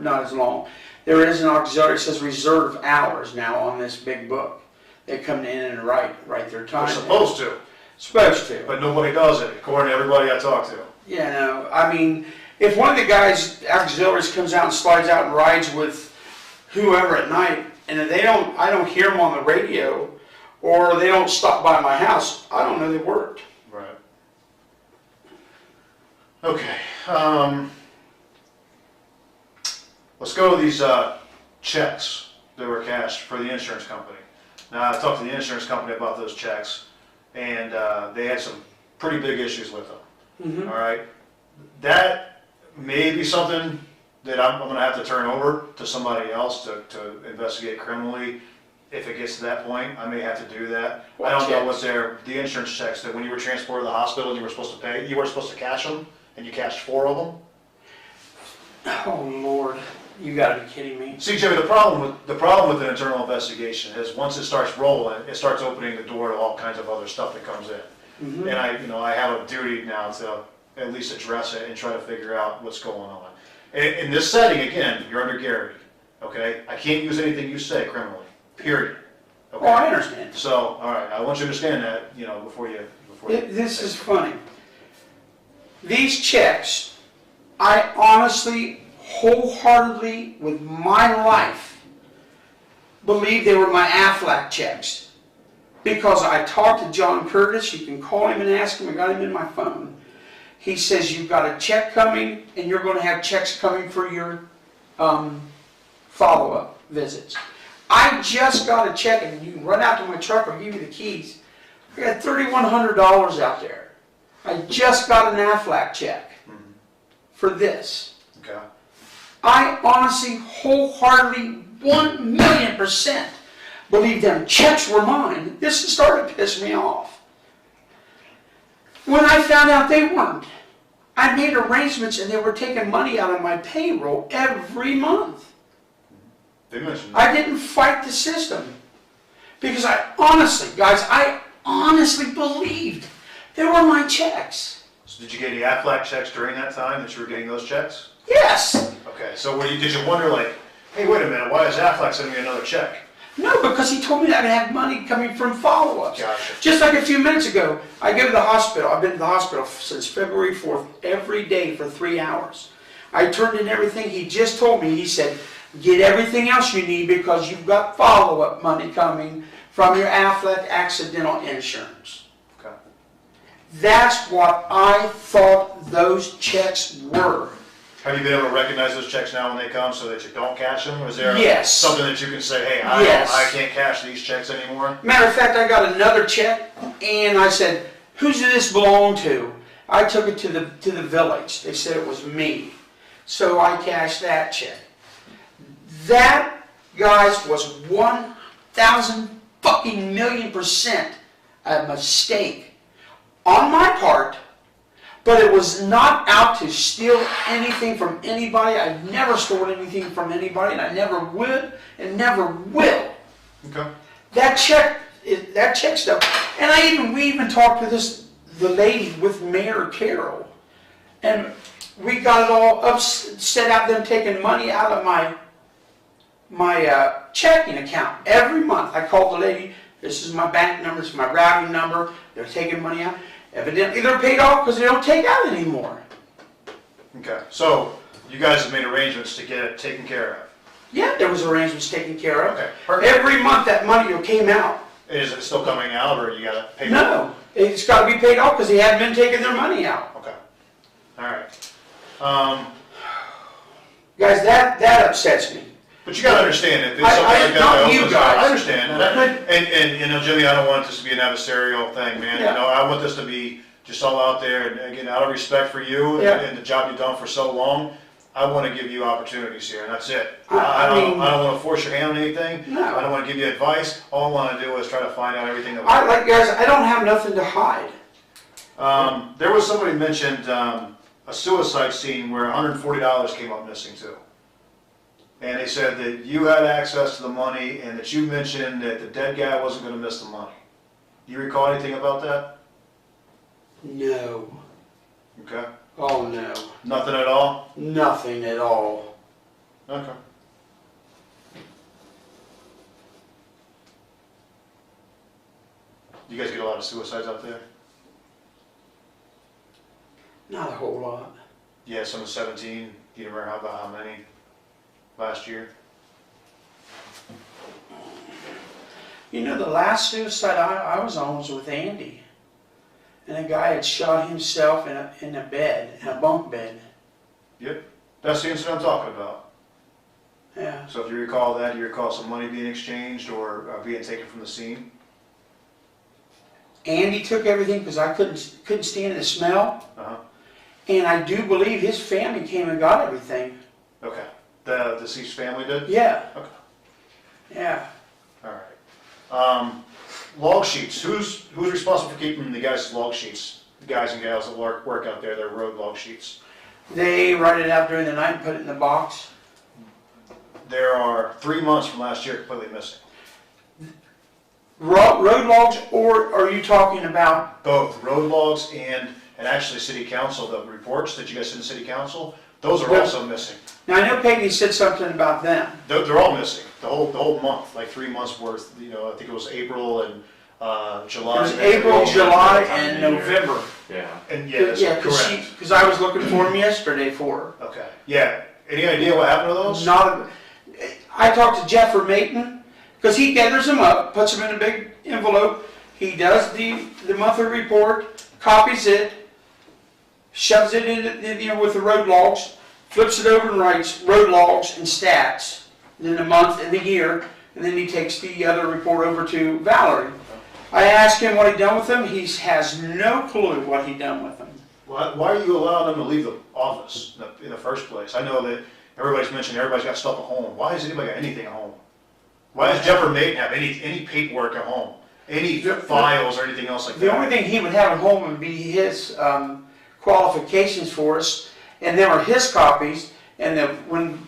B: not as long, there is an auxiliary that says reserve hours now on this big book. They come in and write their time.
A: They're supposed to,
B: Supposed to.
A: but nobody does it, according to everybody I talk to.
B: You know, I mean, if one of the guys, auxiliaries, comes out and slides out and rides with whoever at night, and if I don't hear them on the radio, or they don't stop by my house, I don't know they worked.
A: Right. Okay. Let's go to these checks that were cashed for the insurance company. Now, I talked to the insurance company about those checks, and they had some pretty big issues with them.
B: Mm-hmm.
A: All right. That may be something that I'm going to have to turn over to somebody else to investigate criminally. if it gets to that point, I may have to do that.
B: What
A: I don't know
B: checks?
A: what the insurance checks, that when you were transported to the hospital and you were supposed to pay, you weren't supposed to cash them, and you cashed 4 of them?
B: Oh, Lord, you gotta be kidding me.
A: See, Jimmy, the problem with an internal investigation is once it starts rolling, it starts opening the door to all kinds of other stuff that comes in.
B: Mhm.
A: And I have a duty now to at least address it and try to figure out what's going on. In this setting, again, you're under guarantee, okay? I can't use anything you say criminally, period. Okay?
B: Oh, I understand.
A: So, all right, I want you to understand that, before you.
B: This is funny. These checks, I honestly, wholeheartedly, with my life, believe they were my Aflac checks. Because I talked to John Curtis, you can call him and ask him, I got him in my phone. He says, you've got a check coming, and you're going to have checks coming for your follow-up visits. I just got a check, and you can run out to my truck, I'll give you the keys. I got $3,100 out there. I just got an Aflac check for this.
A: Okay.
B: I honestly, wholeheartedly, 1,000,000% believe them checks were mine. This is starting to piss me off. When I found out they weren't, I made arrangements and they were taking money out of my payroll every month.
A: They mentioned
B: I didn't fight the system because I honestly, guys, I honestly believed they were my checks.
A: So did you get any Aflac checks during that time that you were getting those checks?
B: Yes.
A: Okay, so did you wonder, like, hey, wait a minute, why is Aflac sending me another check?
B: No, because he told me that I'd have money coming from follow-ups.
A: Gotcha.
B: Just like a few minutes ago, I go to the hospital. I've been to the hospital since February 4th, every day for 3 hours. I turned in everything he just told me. He said, get everything else you need because you've got follow-up money coming from your Aflac accidental insurance.
A: Okay.
B: That's what I thought those checks were.
A: Have you been able to recognize those checks now when they come so that you don't cash them? Or is there
B: Yes.
A: something that you can say, hey,
B: Yes.
A: I can't cash these checks anymore?
B: Matter of fact, I got another check, and I said, who's this belong to? I took it to the village. They said it was me. So I cashed that check. That, guys, was 1,000 fucking million% a mistake on my part, but it was not out to steal anything from anybody. I've never stolen anything from anybody, and I never would and never will.
A: Okay.
B: That check stuff, and we even talked to the lady with Mayor Carroll, and we got it all upset out them taking money out of my checking account every month. I called the lady. This is my bank number. This is my routing number. They're taking money out. Evidently, they're paid off because they don't take out anymore.
A: Okay. So you guys have made arrangements to get it taken care of.
B: Yeah, there was arrangements taken care of.
A: Okay. Perfect.
B: Every month that money came out.
A: Is it still coming out, or you got to pay?
B: No, it's got to be paid off because they hadn't been taking their money out.
A: Okay. All right.
B: Guys, that upsets me.
A: But you got to understand that there's something like that.
B: Not you guys.
A: I understand. And Jimmy, I don't want this to be an adversarial thing, man.
B: Yeah.
A: I want this to be just all out there. And again, out of respect for you
B: Yeah.
A: and the job you've done for so long, I want to give you opportunities here, and that's it.
B: I
A: I
B: mean-
A: don't want to force your hand on anything.
B: No.
A: I don't want to give you advice. All I want to do is try to find out everything that
B: Guys, I don't have nothing to hide.
A: There was somebody mentioned a suicide scene where $140 came up missing too. And they said that you had access to the money and that you mentioned that the dead guy wasn't going to miss the money. Do you recall anything about that?
B: No.
A: Okay.
B: Oh, no.
A: Nothing at all?
B: Nothing at all.
A: Okay. You guys get a lot of suicides out there?
B: Not a whole lot.
A: Yeah, some of 17. Do you remember how many last year?
B: You know, the last suicide I was on was with Andy. And a guy had shot himself in a bed, in a bunk bed.
A: Yep. That's the incident I'm talking about.
B: Yeah.
A: So if you recall that, you recall some money being exchanged or being taken from the scene?
B: Andy took everything because I couldn't stand the smell.
A: Uh-huh.
B: And I do believe his family came and got everything.
A: Okay. The deceased family did?
B: Yeah.
A: Okay.
B: Yeah.
A: All right. Log sheets, who's responsible for keeping the guys' log sheets? The guys and gals that work out there, their road log sheets.
B: They write it out during the night and put it in the box.
A: There are 3 months from last year completely missing.
B: Road logs, or are you talking about?
A: Both road logs and actually city council, the reports that you guys send to city council, those are also missing.
B: Now, I know Peggy said something about them.
A: They're all missing, the whole month, like 3 months worth. You know, I think it was April and July.
B: It was April, July, and November.
C: Yeah.
A: And yeah, that's correct.
B: Because I was looking for them yesterday for her.
A: Okay. Yeah. Any idea what happened to those?
B: I talked to Jeff Mayton, because he gathers them up, puts them in a big envelope. He does the monthly report, copies it, shoves it in with the road logs, flips it over and writes road logs and stats, then the month and the year, and then he takes the other report over to Valerie. I asked him what he'd done with them. He has no clue what he'd done with them.
A: Why are you allowing them to leave the office in the first place? I know that everybody's mentioned everybody's got stuff at home. Why has anybody got anything at home? Why does Jeff Mayton have any paperwork at home? Any files or anything else like that?
B: The only thing he would have at home would be his qualifications for us, and them are his copies. And when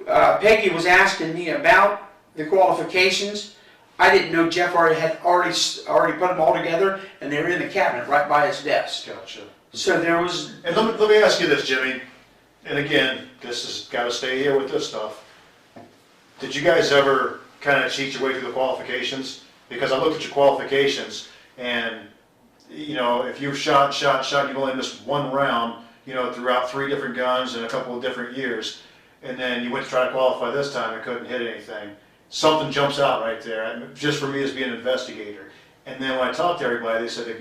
B: Peggy was asking me about the qualifications, I didn't know Jeff had already put them all together, and they were in the cabinet right by his desk.
A: Gotcha.
B: So there was.
A: And let me ask you this, Jimmy. And again, this has got to stay here with this stuff. Did you guys ever kind of cheat your way through the qualifications? Because I looked at your qualifications, and you know, if you've shot, you've only missed one round, you know, throughout 3 different guns in a couple of different years, and then you went to try to qualify this time and couldn't hit anything. Something jumps out right there, just for me as being an investigator. And then when I talked to everybody, they said they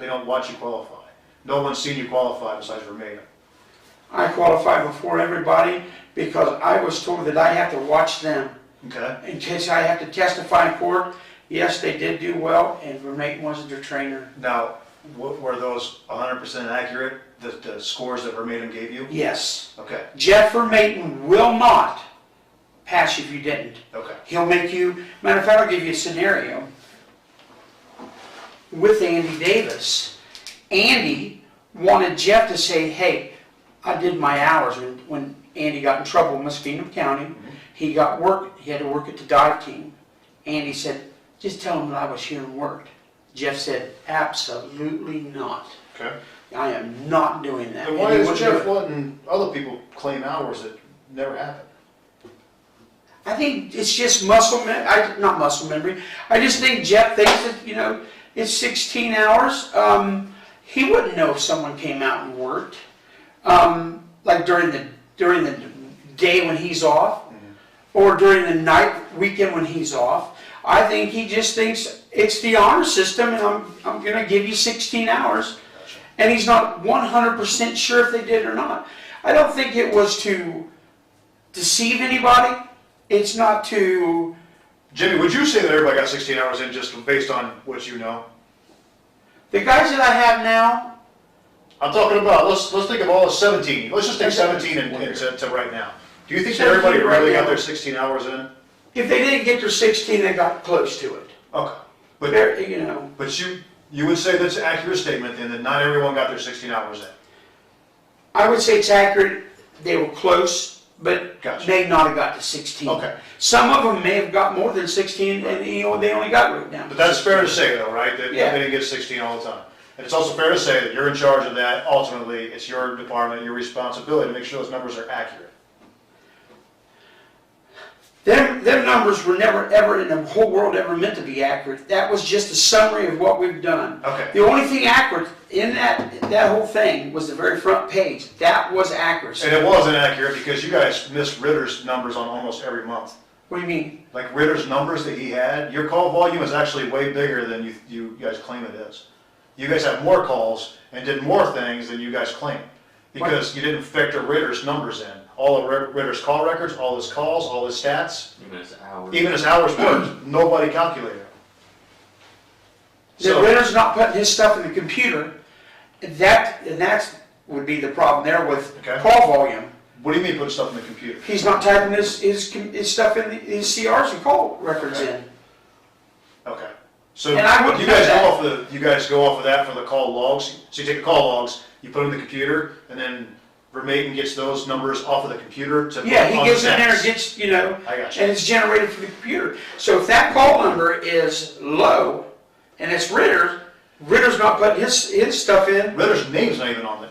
A: don't watch you qualify. No one's seen you qualify besides Vermeda.
B: I qualified before everybody because I was told that I have to watch them.
A: Okay.
B: In case I have to testify in court. Yes, they did do well, and Vermeijen wasn't their trainer.
A: Now, were those 100% accurate, the scores that Vermeijen gave you?
B: Yes.
A: Okay.
B: Jeff Vermeijen will not pass you if you didn't.
A: Okay.
B: He'll make you, matter of fact, I'll give you a scenario. With Andy Davis, Andy wanted Jeff to say, hey, I did my hours. When Andy got in trouble in Muskegon County, he had to work at the dive team. Andy said, just tell him that I was here and worked. Jeff said, absolutely not.
A: Okay.
B: I am not doing that.
A: And why is Jeff letting other people claim hours that never happened?
B: I think it's just not muscle memory. I just think Jeff thinks that, you know, it's 16 hours. He wouldn't know if someone came out and worked. Like during the day when he's off, or during the night, weekend when he's off. I think he just thinks it's the honor system, and I'm going to give you 16 hours.
A: Gotcha.
B: And he's not 100% sure if they did or not. I don't think it was to deceive anybody. It's not to...
A: Jimmy, would you say that everybody got 16 hours in just based on what you know?
B: The guys that I have now...
A: I'm talking about, let's think of all the 17. Let's just take 17 to right now. Do you think that everybody really got their 16 hours in?
B: If they didn't get their 16, they got close to it.
A: Okay. But
B: you know.
A: But you would say that's an accurate statement then, that not everyone got their 16 hours in?
B: I would say it's accurate. They were close, but
A: Gotcha.
B: may not have got to 16.
A: Okay.
B: Some of them may have got more than 16, and you know, they only got wrote down.
A: But that's fair to say though, right? That
B: Yeah.
A: they didn't get 16 all the time. And it's also fair to say that you're in charge of that. Ultimately, it's your department, your responsibility to make sure those numbers are accurate.
B: Them numbers were never, ever in the whole world ever meant to be accurate. That was just a summary of what we've done.
A: Okay.
B: The only thing accurate in that whole thing was the very front page. That was accuracy.
A: And it wasn't accurate because you guys missed Ritter's numbers on almost every month.
B: What do you mean?
A: Like Ritter's numbers that he had, your call volume is actually way bigger than you guys claim it is. You guys have more calls and did more things than you guys claim because you didn't factor Ritter's numbers in. All of Ritter's call records, all his calls, all his stats, even his hours worked, nobody calculated it.
B: The Ritter's not putting his stuff in the computer. That would be the problem there with call volume.
A: What do you mean put stuff in the computer?
B: He's not typing his stuff in his CRs and call records in.
A: So
B: And I wouldn't
A: you
B: know
A: guys
B: that.
A: go off you guys go off of that for the call logs. So you take the call logs, you put them in the computer, and then Vermaiden gets those numbers off of the computer to
B: Yeah,
A: put
B: he
A: on
B: gets
A: the
B: in there and
A: stats.
B: gets, you know,
A: I got you.
B: and it's generated from the computer. So if that call number is low and it's Ritter's not putting his stuff in
A: Ritter's name's not even on it.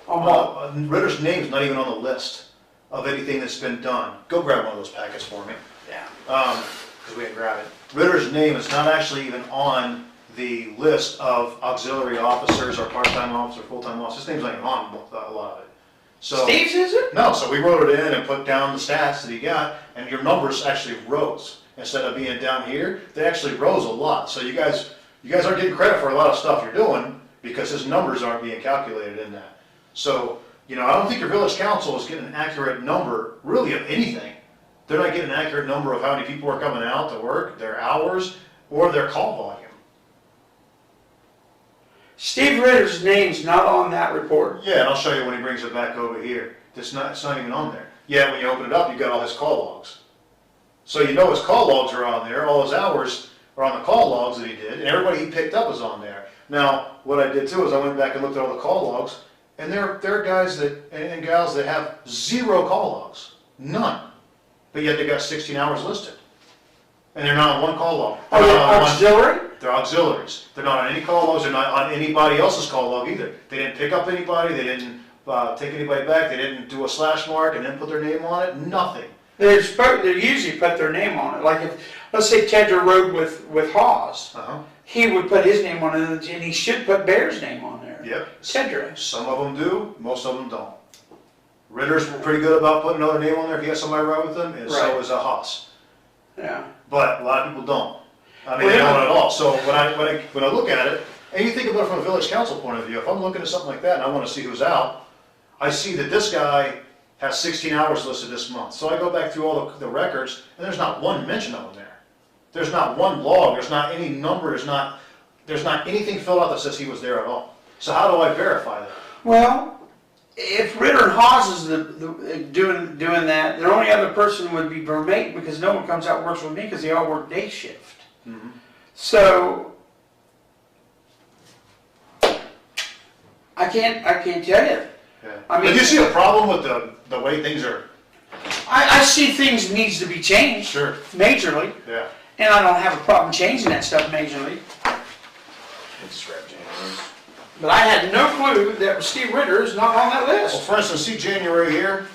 B: on what?
A: Ritter's name's not even on the list of anything that's been done. Go grab one of those packets for me,
B: Yeah.
A: because we didn't grab it. Ritter's name is not actually even on the list of auxiliary officers or part-time officers, full-time officers. His name's not even on a lot of it. So
B: Steve's, is it?
A: no, so we wrote it in and put down the stats that he got, and your numbers actually rose. Instead of being down here, they actually rose a lot. So you guys aren't getting credit for a lot of stuff you're doing because his numbers aren't being calculated in that. So, you know, I don't think your village council is getting an accurate number, really, of anything. They're not getting an accurate number of how many people are coming out to work, their hours, or their call volume.
B: Steve Ritter's name's not on that report.
A: Yeah, and I'll show you when he brings it back over here. It's not even on there. Yeah, when you open it up, you've got all his call logs. So you know his call logs are on there, all his hours are on the call logs that he did, and everybody he picked up is on there. Now, what I did too is I went back and looked at all the call logs, and there are guys and gals that have 0 call logs. None. But yet they got 16 hours listed. And they're not on one call log.
B: Are they auxiliary?
A: They're auxiliaries. They're not on any call logs. They're not on anybody else's call log either. They didn't pick up anybody. They didn't take anybody back. They didn't do a slash mark and then put their name on it. Nothing.
B: They usually put their name on it. Like if, let's say Tedra rode with Hawes, he would put his name on it, and he should put Bear's name on there.
A: Yep.
B: Tedra.
A: Some of them do. Most of them don't. Ritter's pretty good about putting another name on there if you got somebody ride with them, and so is a Haas.
B: Yeah.
A: But a lot of people don't. I mean, they don't at all. So when I look at it, and you think about it from a village council point of view, if I'm looking at something like that and I want to see who's out, I see that this guy has 16 hours listed this month. So I go back through all the records, and there's not one mention of him there. There's not one log. There's not any number. There's not anything filled out that says he was there at all. So how do I verify that?
B: Well, if Ritter and Hawes is doing that, the only other person would be Vermate, because no one comes out and works with me because they all work day shift.
A: Mm-hmm.
B: So I can't tell you.
A: Yeah.
B: I mean,
A: but do you see a problem with the way things are?
B: I see things needs to be changed.
A: Sure.
B: Majorly.
A: Yeah.
B: And I don't have a problem changing that stuff majorly.
C: It's scrap January.
B: But I had no clue that Steve Ritter is not on that
A: Well,
B: list.
A: for instance, see January here?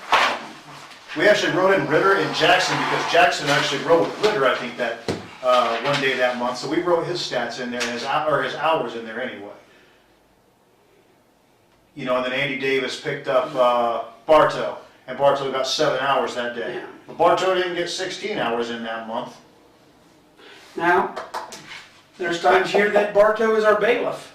A: We actually wrote in Ritter and Jackson because Jackson actually wrote with Ritter, I think, that one day that month. So we wrote his stats in there and his hours in there anyway. You know, and then Andy Davis picked up Bartow, and Bartow got 7 hours that day.
B: Yeah.
A: But Bartow didn't get 16 hours in that month.
B: Now, there's times here that Bartow is our bailiff.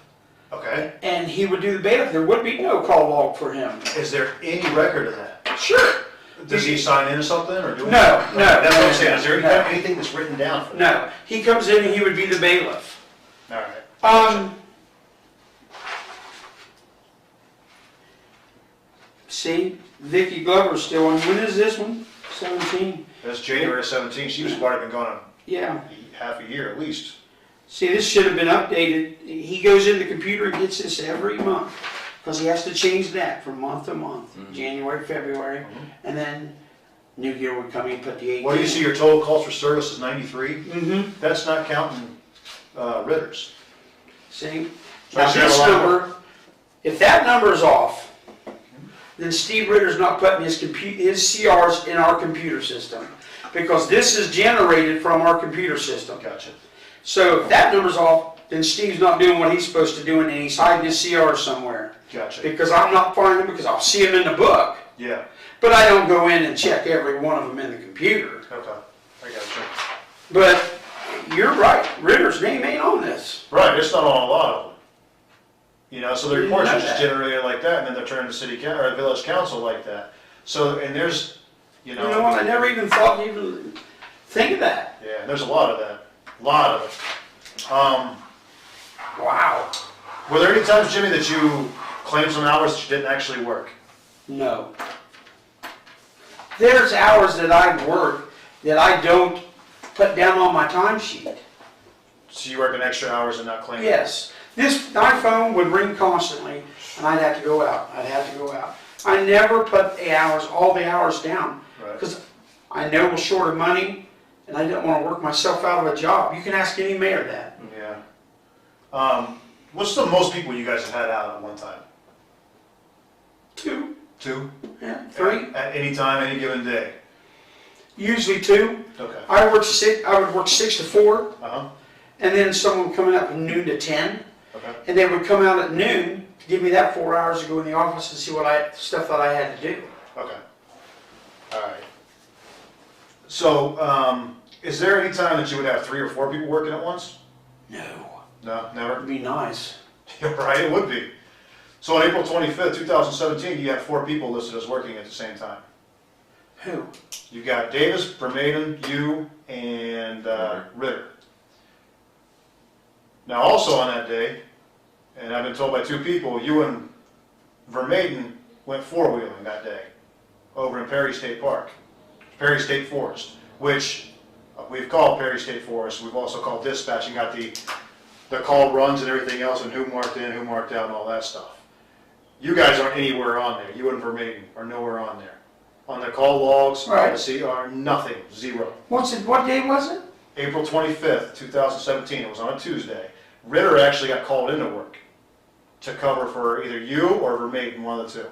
A: Okay.
B: And he would do the bailiff. There would be no call log for him.
A: Is there any record of that?
B: Sure.
A: Does he sign in or something, or do?
B: No.
A: That's what I'm saying. Is there
B: No.
A: anything that's written down for that?
B: No. He comes in and he would be the bailiff.
A: All right.
B: See, Vicki Glover's still on. When is this one? 17.
A: That's January 17th. She was already been gone
B: Yeah.
A: half a year at least.
B: See, this should have been updated. He goes in the computer and gets this every month because he has to change that from month to month.
C: Mhm.
B: January, February, and then New Year would come in and put the 18.
A: Well, you see your total calls for service is 93.
B: Mm-hmm.
A: That's not counting Ritter's.
B: See?
A: So
B: Now
A: is there
B: this
A: a lot
B: number, if that number's off, then Steve Ritter's not putting his CRs in our computer system because this is generated from our computer system.
A: Gotcha.
B: So if that number's off, then Steve's not doing what he's supposed to do and he's hiding his CRs somewhere.
A: Gotcha.
B: Because I'm not finding them because I'll see them in the book.
A: Yeah.
B: But I don't go in and check every one of them in the computer.
A: Okay. I gotcha.
B: But you're right, Ritter's name ain't on this.
A: Right. It's not on a lot of them. You know, so the reports are
B: know
A: just
B: that.
A: generated like that, and then they're turned to city council or village council like that. So, and there's,
B: You know what, I never even thought to even think of that.
A: Yeah, there's a lot of that. A lot of it.
B: Wow.
A: Were there any times, Jimmy, that you claimed some hours that you didn't actually work?
B: No. There's hours that I work that I don't put down on my timesheet.
A: So you working extra hours and not claiming?
B: Yes. My phone would ring constantly, and I'd have to go out. I never put all the hours down,
A: Right.
B: because I know we're short of money, and I didn't want to work myself out of a job. You can ask any mayor that.
A: Yeah. What's the most people you guys have had out at one time?
B: 2,
A: 2?
B: yeah, 3,
A: At any time, any given day?
B: usually 2.
A: Okay.
B: I would work 6 to 4,
A: Uh-huh.
B: and then someone coming up from noon to 10,
A: Okay.
B: and they would come out at noon to give me that 4 hours to go in the office and see stuff that I had to do.
A: Okay. All right. So, is there any time that you would have 3 or 4 people working at once?
B: No,
A: No, never?
B: it'd be nice.
A: Yeah, right, it would be. So on April 25th, 2017, you have 4 people listed as working at the same time.
B: Who?
A: You got Davis, Vermaiden, you, and Ritter. Now also on that day, and I've been told by 2 people, you and Vermaiden went 4-wheeling that day over in Perry State Park, Perry State Forest, which we've called Perry State Forest. We've also called dispatch and got the call runs and everything else and who marked in, who marked out and all that stuff. You guys aren't anywhere on there. You and Vermaiden are nowhere on there. On the call logs,
B: Right.
A: on the CR, nothing, 0.
B: What day was it?
A: April 25th, 2017, it was on a Tuesday. Ritter actually got called into work to cover for either you or Vermaiden, one of the 2.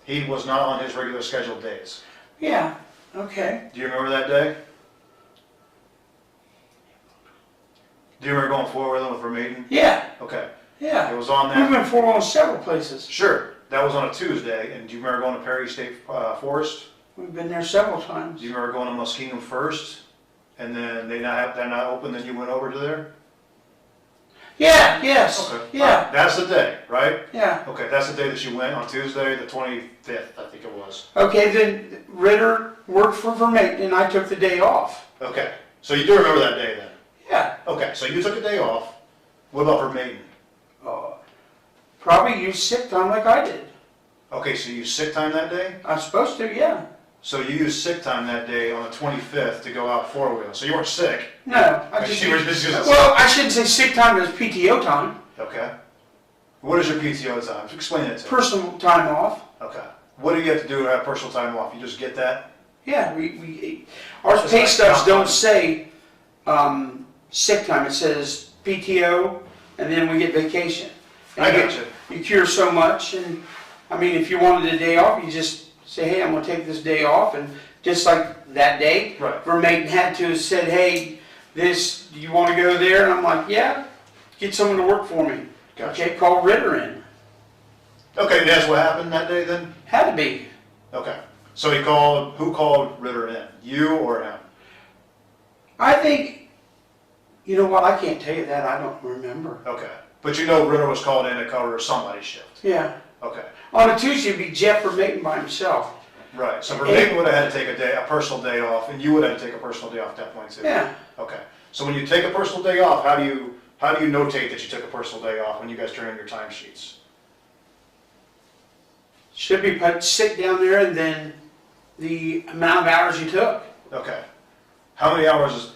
A: He was not on his regular scheduled days.
B: Yeah, okay.
A: Do you remember that day? Do you remember going forward with Vermaiden?
B: Yeah,
A: Okay,
B: yeah.
A: it was on
B: We've
A: that.
B: been forward on several places.
A: Sure, that was on a Tuesday, and do you remember going to Perry State Forest?
B: We've been there several
A: Do
B: times.
A: you remember going to Muskingum first, and then they're not open, then you went over to there?
B: Yeah, yes,
A: Okay.
B: yeah,
A: That's the day, right?
B: yeah.
A: Okay, that's the day that you went on Tuesday, the 25th, I think it was.
B: Okay, then Ritter worked for Vermaiden and I took the day off.
A: Okay, so you do remember that day then?
B: Yeah.
A: Okay, so you took a day off. What about Vermaiden?
B: Probably used sick time like I did.
A: Okay, so you used sick time that day?
B: I'm supposed to, yeah.
A: So you used sick time that day on the 25th to go out 4-wheeling. So you weren't sick.
B: No, I just
A: You were just using
B: well, I shouldn't say sick time, it was PTO time.
A: Okay. What is your PTO time? Explain it to me.
B: Personal time off.
A: Okay. What do you have to do to have personal time off? You just get that?
B: Yeah, our
A: It's
B: pay
A: like
B: stubs
A: comp
B: don't
A: time.
B: say sick time. It says PTO, and then we get vacation. And
A: I
B: you
A: got you.
B: You cure so much, and I mean, if you wanted a day off, you just say, hey, I'm gonna take this day off, and just like that day,
A: Right.
B: Vermaiden had to have said, hey, do you want to go there? And I'm like, yeah, get someone to work for me.
A: Gotcha.
B: Okay, call Ritter in.
A: Okay, and that's what happened that day then?
B: Had to be.
A: Okay. So who called Ritter in? You or him?
B: I think, you know what, I can't tell you that, I don't remember.
A: Okay. But you know Ritter was called in to cover somebody's shift.
B: Yeah.
A: Okay.
B: On a Tuesday, it'd be Jeff Vermaiden by himself.
A: Right. So Vermaiden would have had to take a personal day off, and you would have to take a personal day off at that point too.
B: Yeah.
A: Okay. So when you take a personal day off, how do you notate that you took a personal day off when you guys turn in your timesheets?
B: Should be put sick down there and then the amount of hours you took.
A: Okay. How many hours is,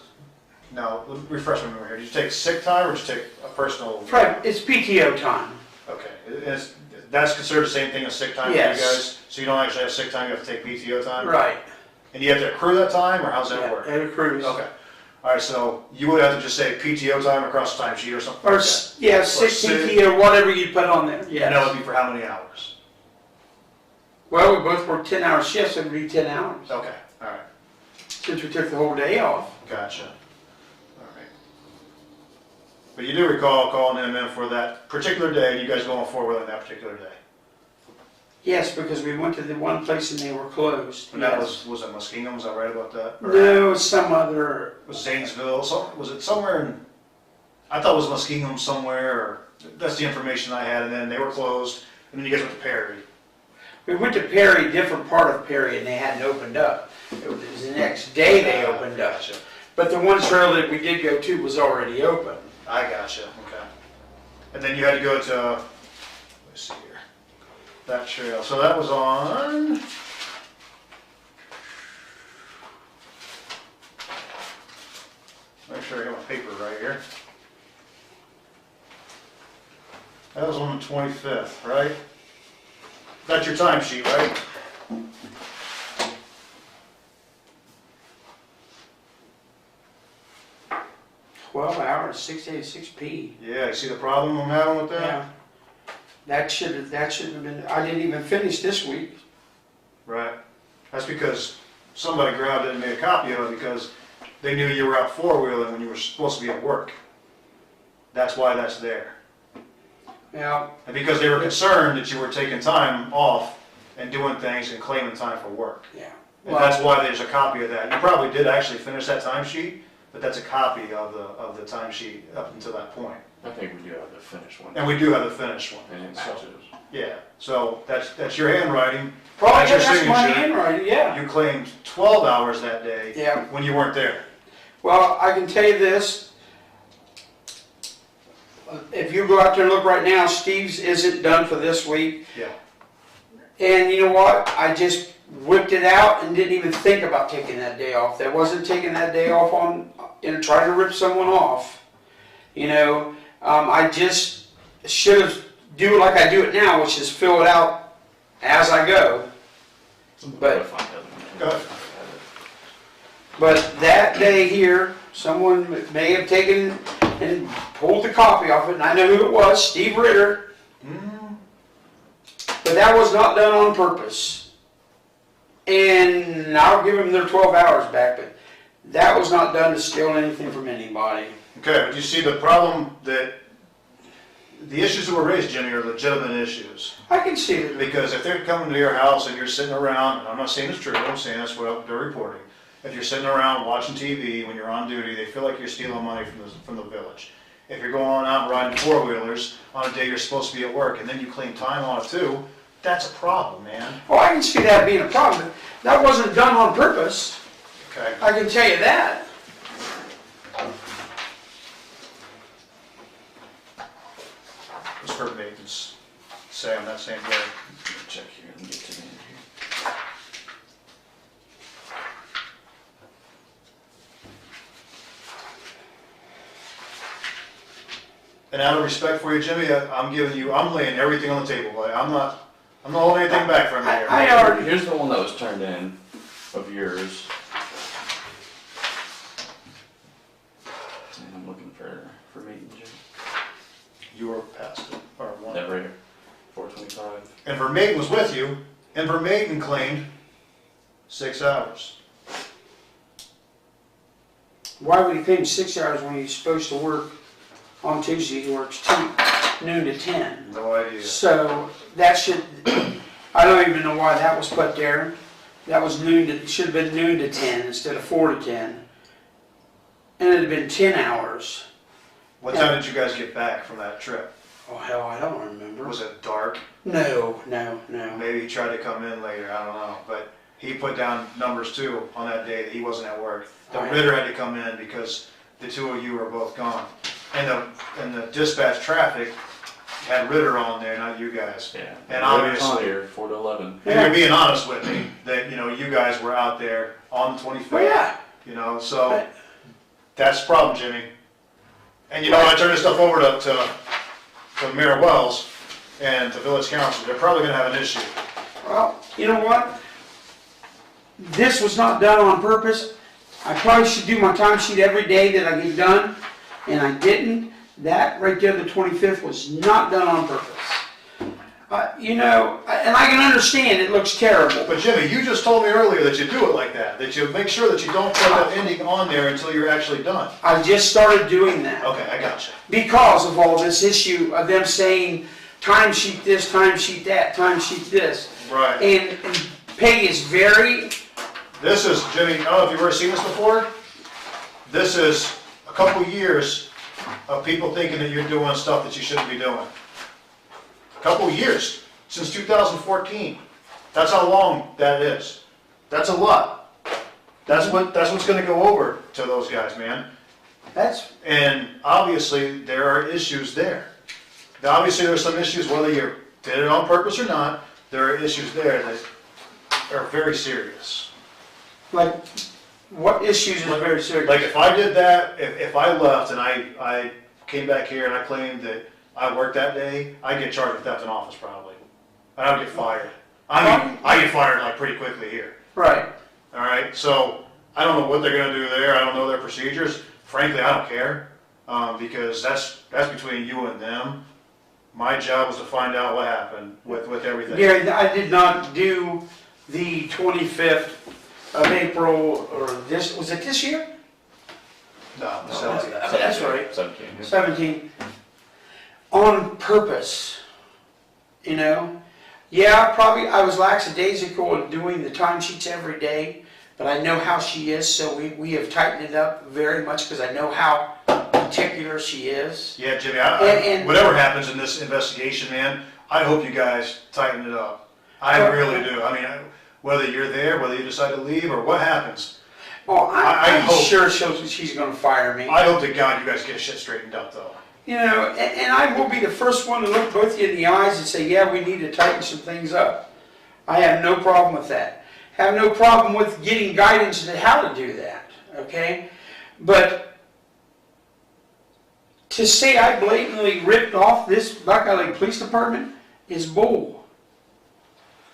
A: now, refresh my memory here. Did you take sick time or did you take a personal?
B: Right, it's PTO time.
A: Okay. That's considered the same thing as sick time for you
B: Yes.
A: guys? So you don't actually have sick time, you have to take PTO time?
B: Right.
A: And you have to accrue that time, or how's that
B: Yeah,
A: work?
B: it accrues.
A: Okay. All right, so you would have to just say PTO time across the timesheet or something
B: Or,
A: like that?
B: yeah, sick
A: sick.
B: PTO, whatever you put on there,
A: And that would
B: yes.
A: be for how many hours?
B: Well, we both work 10-hour shifts, so it'd be 10 hours,
A: Okay, all right,
B: since we took the whole day off.
A: gotcha. All right. But you do recall calling him in for that particular day, and you guys going forward on that particular day?
B: Yes, because we went to the one place and they were closed.
A: And that
B: Yes.
A: was it Muskingum, was I right about that? Or
B: No, some other,
A: was Zanesville, was it somewhere in, I thought it was Muskingum somewhere, or, that's the information I had, and then they were closed, and then you guys went to Perry.
B: we went to Perry, different part of Perry, and they hadn't opened up. It was the next day they opened up.
A: Gotcha.
B: But the one trail that we did go to was already open.
A: I gotcha, okay. And then you had to go to, let's see here, that trail, so that was on, make sure I got my paper right here. That was on the 25th, right? That's your timesheet, right?
B: $12, 6 A to 6 P.
A: Yeah, you see the problem I'm having with that?
B: Yeah. That should have been, I didn't even finish this week.
A: Right. That's because somebody grabbed it and made a copy of it because they knew you were out four-wheeling when you were supposed to be at work. That's why that's there.
B: Yeah.
A: And because they were concerned that you were taking time off and doing things and claiming time for work.
B: Yeah.
A: And that's why there's a copy of that. You probably did actually finish that timesheet, but that's a copy of the timesheet up until that point.
C: I think we do have the finished one.
A: And we do have the finished one.
C: And it
A: So,
C: matches.
A: yeah, so that's your handwriting.
B: Probably
A: That's your
B: that's my
A: signature.
B: handwriting, yeah.
A: You claimed 12 hours that day
B: Yeah.
A: when you weren't there.
B: Well, I can tell you this. If you go out there and look right now, Steve's isn't done for this week.
A: Yeah.
B: And you know what? I just whipped it out and didn't even think about taking that day off. That wasn't taking that day off on, trying to rip someone off. I just should have do it like I do it now, which is fill it out as I go. But
A: Go ahead.
B: But that day here, someone may have taken and pulled the copy off it, and I know who it was, Steve Ritter. But that was not done on purpose. And I'll give them their 12 hours back, but that was not done to steal anything from anybody.
A: Okay, but you see the problem that the issues that were raised, Jimmy, are legitimate issues.
B: I can see it.
A: Because if they're coming to your house and you're sitting around, and I'm not saying it's true, I'm saying that's what they're reporting. If you're sitting around watching TV when you're on duty, they feel like you're stealing money from the village. If you're going out and riding four-wheelers on a day you're supposed to be at work, and then you claim time on it too, that's a problem, man.
B: Well, I can see that being a problem. That wasn't done on purpose.
A: Okay.
B: I can tell you that.
A: It's for maintenance. Say on that same day.
C: Check here and get to the end here.
A: And out of respect for you, Jimmy, I'm laying everything on the table, buddy. I'm not holding anything back from you here.
B: I already,
C: Here's the one that was turned in of yours. And I'm looking for meeting Jim.
A: You were past it, or one.
C: That right here, 425.
A: And Vermaiden was with you, and Vermaiden claimed 6 hours.
B: why would he pay him 6 hours when he's supposed to work on Tuesday? He works noon to 10.
A: No idea.
B: So that should, I don't even know why that was put there. That was it should have been noon to 10 instead of 4 to 10. And it had been 10 hours.
A: What time did you guys get back from that trip?
B: Oh hell, I don't remember.
A: Was it dark?
B: No.
A: Maybe he tried to come in later, I don't know. But he put down numbers too on that day that he wasn't at work. The
B: Oh, yeah.
A: Ritter had to come in because the two of you were both gone. And the dispatch traffic had Ritter on there, not you guys.
C: Yeah.
A: And obviously,
C: Here, 4 to 11.
A: and you're being honest with me, that, you guys were out there on the 25th.
B: Oh yeah.
A: So that's the problem, Jimmy. And I turn this stuff over to Mayor Wells and to Village Council. They're probably gonna have an issue.
B: Well, you know what? This was not done on purpose. I probably should do my timesheet every day that I get done, and I didn't. That right there, the 25th, was not done on purpose. And I can understand it looks terrible.
A: But Jimmy, you just told me earlier that you do it like that you make sure that you don't put that ending on there until you're actually done.
B: I just started doing that.
A: Okay, I gotcha.
B: Because of all this issue of them saying, timesheet this, timesheet that, timesheet this.
A: Right.
B: And pay is very...
A: This is, Jimmy, I don't know if you've ever seen this before. This is a couple years of people thinking that you're doing stuff that you shouldn't be doing. A couple years, since 2014. That's how long that is. That's a lot. That's what's gonna go over to those guys, man.
B: That's...
A: And obviously, there are issues there. Now, obviously, there's some issues, whether you did it on purpose or not, there are issues there that are very serious.
B: Like, what issues is very serious?
A: Like if I did that, if I left and I came back here and I claimed that I worked that day, I'd get charged with theft in office probably. And I would get fired. I get fired like pretty quickly here.
B: Right.
A: All right, so I don't know what they're gonna do there. I don't know their procedures. Frankly, I don't care, because that's between you and them. My job was to find out what happened with everything.
B: Gary, I did not do the 25th of April, or was it this year?
A: No,
C: No,
A: so-
B: That's right.
C: 17.
B: 17. On purpose, you know? Yeah, probably I was lackadaisical in doing the timesheets every day, but I know how she is, so we have tightened it up very much because I know how particular she is.
A: Yeah, Jimmy,
B: And-
A: whatever happens in this investigation, man, I hope you guys tighten it up. I really do. I mean, whether you're there, whether you decide to leave, or what happens,
B: Well, I'm
A: hope-
B: sure she's going to fire me.
A: I hope to God you guys get shit straightened up, though.
B: You know, and I will be the first one to look both of you in the eyes and say, yeah, we need to tighten some things up. I have no problem with that. Have no problem with getting guidance on how to do that, okay? But to say I blatantly ripped off this Buckeye Lake Police Department is bull.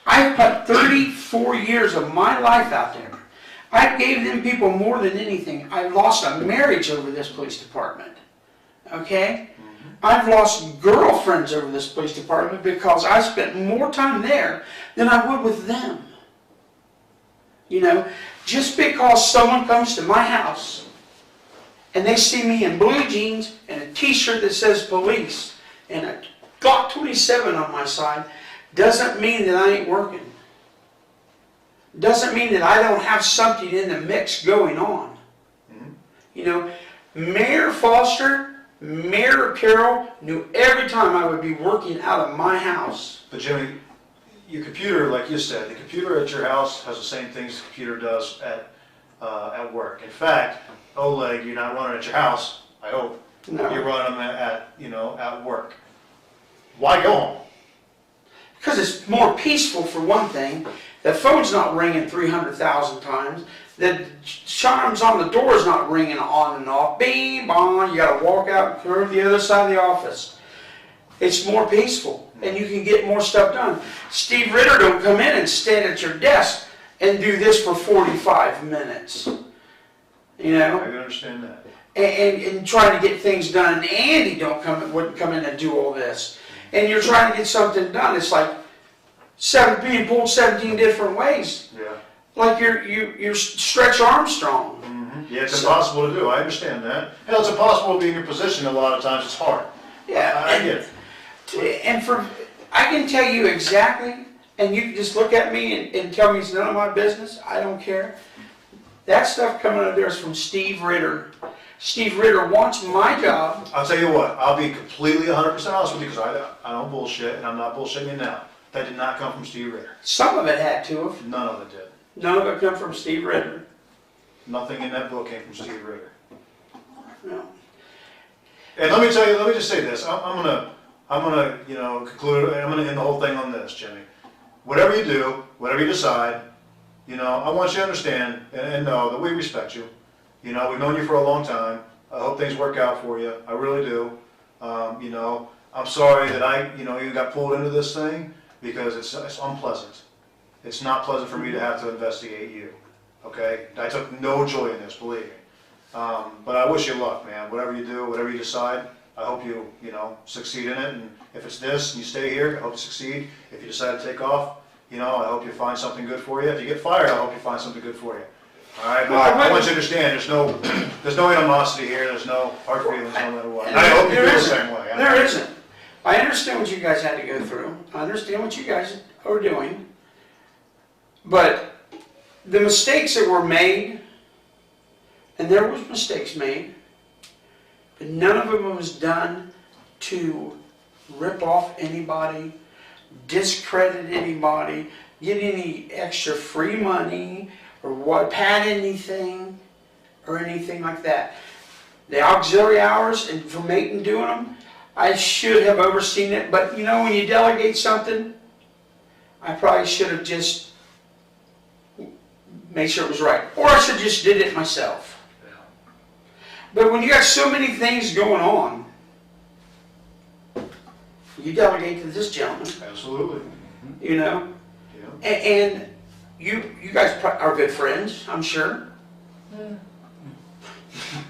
B: I put 34 years of my life out there. I gave them people more than anything. I lost a marriage over this police department. Okay? I've lost girlfriends over this police department because I spent more time there than I would with them. You know, just because someone comes to my house and they see me in blue jeans and a t-shirt that says police and a Glock 27 on my side doesn't mean that I ain't working. Doesn't mean that I don't have something in the mix going on. You know, Mayor Foster, Mayor Carroll knew every time I would be working out of my house.
A: But Jimmy, your computer, like you said, the computer at your house has the same things the computer does at work. In fact, Oleg, you're not running at your house, I hope.
B: No.
A: You're running them at work. Why go home?
B: Because it's more peaceful for one thing. The phone's not ringing 300,000 times. The chimes on the door is not ringing on and off. Bing, bong, you got to walk out and curve the other side of the office. It's more peaceful, and you can get more stuff done. Steve Ritter don't come in and stand at your desk and do this for 45 minutes. You know?
A: I can understand that.
B: And trying to get things done. And Andy wouldn't come in and do all this. And you're trying to get something done. It's like being pulled 17 different ways.
A: Yeah.
B: Like you're Stretch Armstrong.
A: Mm-hmm. Yeah, it's impossible to do. I understand that. Hell, it's impossible to be in your position a lot of times. It's hard.
B: Yeah.
A: I get it.
B: And I can tell you exactly, and you can just look at me and tell me it's none of my business. I don't care. That stuff coming out of there is from Steve Ritter. Steve Ritter wants my job.
A: I'll tell you what, I'll be completely 100% honest with you because I don't bullshit, and I'm not bullshitting you now. That did not come from Steve Ritter.
B: Some of it had to have.
A: None of it did.
B: None of it come from Steve Ritter.
A: Nothing in that book came from Steve Ritter.
B: No.
A: And let me just say this. I'm gonna conclude. I'm gonna end the whole thing on this, Jimmy. Whatever you do, whatever you decide, I want you to understand and know that we respect you. We've known you for a long time. I hope things work out for you. I really do. I'm sorry that you got pulled into this thing because it's unpleasant. It's not pleasant for me to have to investigate you. Okay? I took no joy in this, believe me. But I wish you luck, man. Whatever you do, whatever you decide, I hope you succeed in it. And if it's this and you stay here, I hope you succeed. If you decide to take off, I hope you find something good for you. If you get fired, I hope you find something good for you. All right, but I want you to understand, there's no animosity here. There's no hard feelings, no matter what. And I hope you feel the same way.
B: There isn't. I understand what you guys had to go through. I understand what you guys are doing. But the mistakes that were made, and there was mistakes made, but none of them was done to rip off anybody, discredit anybody, get any extra free money, or pad anything, or anything like that. The auxiliary hours and for Maton doing them, I should have overseen it, but when you delegate something, I probably should have just made sure it was right. Or I should have just did it myself. But when you got so many things going on, you delegate to this gentleman,
A: Absolutely.
B: you know?
A: Yeah.
B: And you guys are good friends, I'm sure.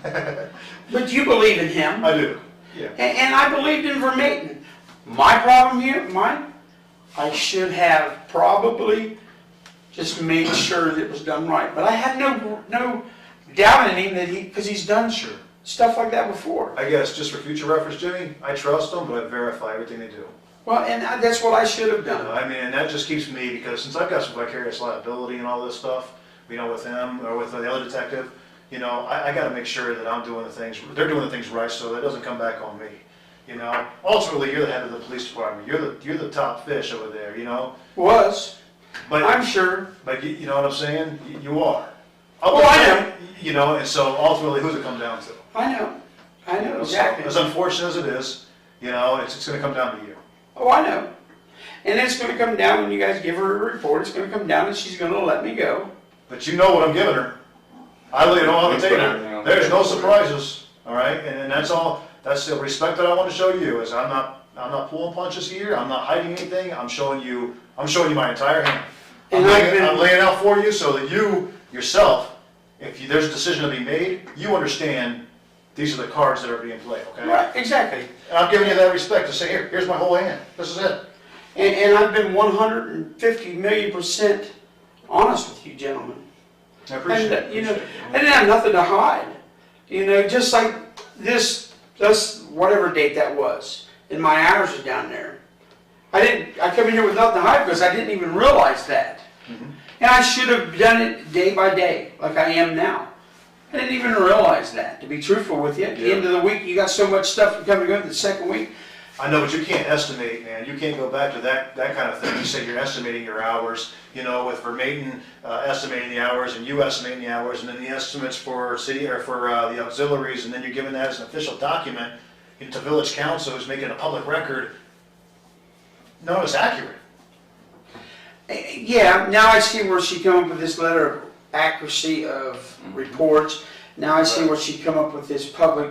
B: But you believe in him.
A: I do. Yeah.
B: And I believed in Vermaeten. My problem here, I should have probably just made sure that it was done right. But I had no doubt in him that because he's done stuff like that before.
A: I guess just for future reference, Jimmy, I trust them, but I verify everything they do.
B: Well, and that's what I should have done.
A: I mean, and that just keeps me, because since I've got some vicarious liability and all this stuff, you know, with him or with the other detective, you know, I got to make sure that I'm doing the things, they're doing the things right, so that doesn't come back on me. You know, ultimately, you're the head of the police department. You're the top fish over there. You know.
B: Was.
A: But
B: I'm sure.
A: But you know what I'm saying? You are.
B: Oh, I know.
A: You know, and so ultimately, who's it come down to?
B: I know. I know,
A: You know,
B: exactly.
A: So, as unfortunate as it is, you know, it's going to come down to you.
B: Oh, I know. And it's going to come down when you guys give her a report. It's going to come down and she's going to let me go.
A: But you know what I'm giving her. I lay it all on the table. There's no surprises, all right? And that's all. That's the respect that I want to show you. Is I'm not pulling punches here. I'm not hiding anything. I'm showing you my entire hand. I'm laying out for you so that you yourself, if there's a decision to be made, you understand these are the cards that are being played. Okay?
B: Right. Exactly.
A: And I'm giving you that respect to say, here's my whole hand. This is it.
B: And I've been 150,000,000% honest with you, gentlemen.
A: I appreciate it.
B: You know, I didn't have nothing to hide. You know, just like this whatever date that was, and my hours are down there. I come in here with nothing to hide because I didn't even realize that.
A: Mm-hmm.
B: And I should have done it day by day, like I am now. I didn't even realize that, to be truthful with you. At the end of the week, you got so much stuff to come and go to the second week.
A: I know, but you can't estimate, man. You can't go back to that kind of thing. You say you're estimating your hours, you know, with Vermaeten estimating the hours and you estimating the hours, and then the estimates for city or for the auxiliaries, and then you're giving that as an official document to village council who's making a public record. No, it's accurate.
B: Yeah, now I see where she came up with this letter of accuracy of reports. Now I see where she come up with this public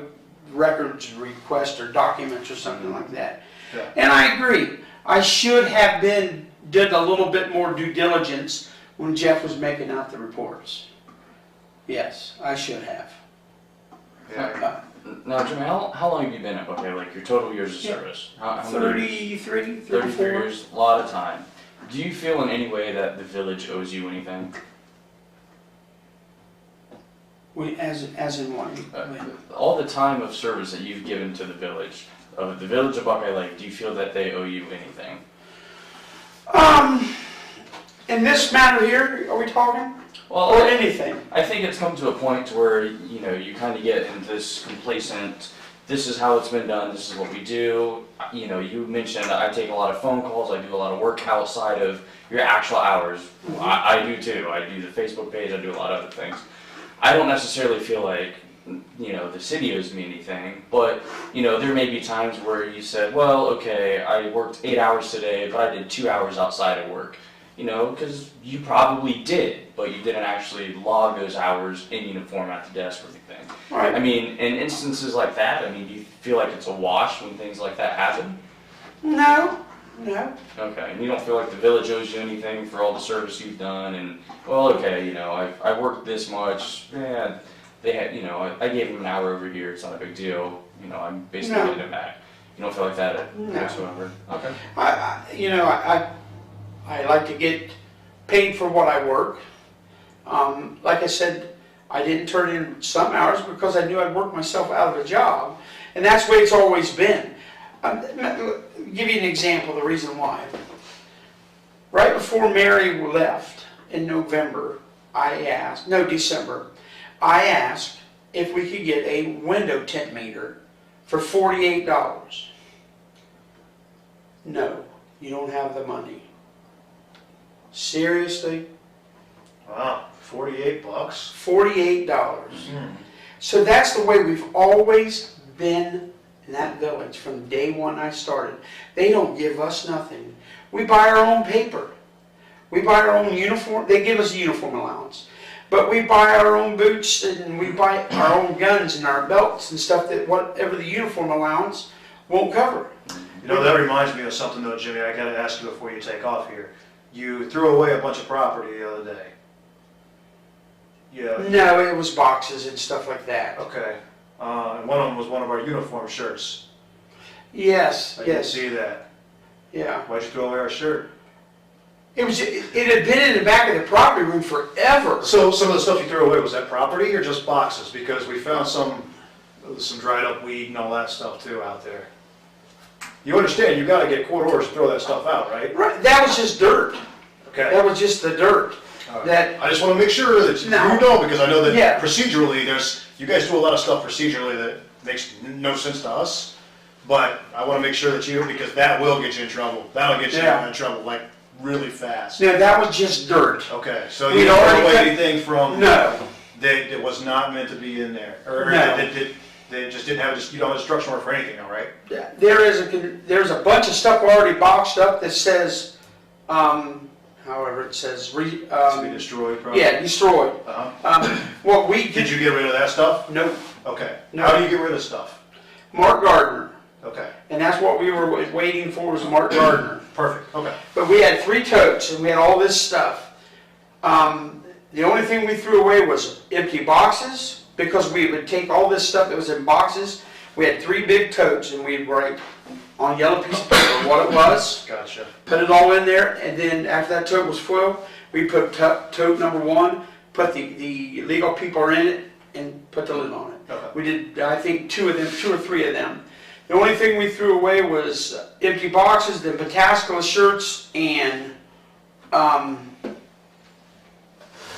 B: records request or documents or something like that.
A: Yeah.
B: And I agree. I should have did a little bit more due diligence when Jeff was making out the reports. Yes, I should have.
A: Yeah.
C: Now, Jimmy, how long have you been at Buckeye Lake? Your total years of service? How many years?
B: 33,
C: 33
B: 34.
C: years, a lot of time. Do you feel in any way that the village owes you anything?
B: As in what?
C: All the time of service that you've given to the village of Buckeye Lake, do you feel that they owe you anything?
B: In this matter here, are we talking?
C: Well,
B: or anything?
C: I think it's come to a point to where, you know, you kind of get into this complacent, this is how it's been done, this is what we do. You know, you mentioned I take a lot of phone calls, I do a lot of work outside of your actual hours.
B: Mm-hmm.
C: I do too. I do the Facebook page, I do a lot of other things. I don't necessarily feel like, you know, the city owes me anything, but, you know, there may be times where you said, well, okay, I worked 8 hours today, but I did 2 hours outside of work. You know, because you probably did, but you didn't actually log those hours in uniform at the desk or anything.
B: Right.
C: I mean, in instances like that, I mean, do you feel like it's a wash when things like that happen?
B: No.
C: Okay, and you don't feel like the village owes you anything for all the service you've done, and, well, okay, you know, I worked this much, yeah, they had, you know, I gave them an hour over here, it's not a big deal, you know, I'm basically getting it back. You don't feel like that whatsoever? Okay.
B: I like to get paid for what I work. Like I said, I didn't turn in some hours because I knew I'd work myself out of a job. And that's the way it's always been. Give you an example, the reason why. Right before Mary left in November, December, I asked if we could get a window tint meter for $48. No, you don't have the money. Seriously?
A: Wow, $48?
B: $48. So that's the way we've always been in that village from day one I started. They don't give us nothing. We buy our own paper. We buy our own uniform. They give us a uniform allowance. But we buy our own boots and we buy our own guns and our belts and stuff that whatever the uniform allowance won't cover.
A: You know, that reminds me of something though, Jimmy, I gotta ask you before you take off here. You threw away a bunch of property the other day. Yeah.
B: No, it was boxes and stuff like that.
A: Okay. And one of them was one of our uniform shirts.
B: Yes,
A: I didn't
B: yes,
A: see that.
B: yeah.
A: Why'd you throw away our shirt?
B: It had been in the back of the property room forever.
A: So some of the stuff you threw away, was that property or just boxes? Because we found some dried up weed and all that stuff too out there. You understand, you gotta get court orders to throw that stuff out, right?
B: Right, that was just dirt.
A: Okay.
B: That was just the dirt.
A: All right.
B: That,
A: I just wanna make sure that you
B: No.
A: know, because I know that
B: Yeah.
A: procedurally, you guys do a lot of stuff procedurally that makes no sense to us. But I wanna make sure that because that will get you in trouble. That'll get you
B: Yeah.
A: in trouble, like, really fast.
B: no, that was just dirt.
A: Okay, so
B: We'd
A: you didn't
B: already
A: throw away
B: cut-
A: anything from,
B: No,
A: that was not meant to be in there? Or
B: No.
A: they just didn't have, you don't have a instruction order for anything, all right?
B: there's a bunch of stuff already boxed up that says, however it says,
A: To be destroyed, probably?
B: yeah, destroyed.
A: Uh-huh.
B: What we
A: Did
B: did,
A: you get rid of that stuff?
B: no,
A: Okay.
B: No.
A: How do you get rid of stuff?
B: Mark Gardner.
A: Okay,
B: And that's what we were waiting for, was Mark Gardner.
A: perfect, okay.
B: But we had 3 totes and we had all this stuff. The only thing we threw away was empty boxes, because we would take all this stuff that was in boxes. We had 3 big totes and we'd write on yellow piece of paper what it was,
A: Gotcha.
B: put it all in there, and then after that tote was full, we put tote number 1, put the legal people in it, and put the lid on it.
A: Okay.
B: We did, I think, 2 or 3 of them. The only thing we threw away was empty boxes, the Pataskala shirts, and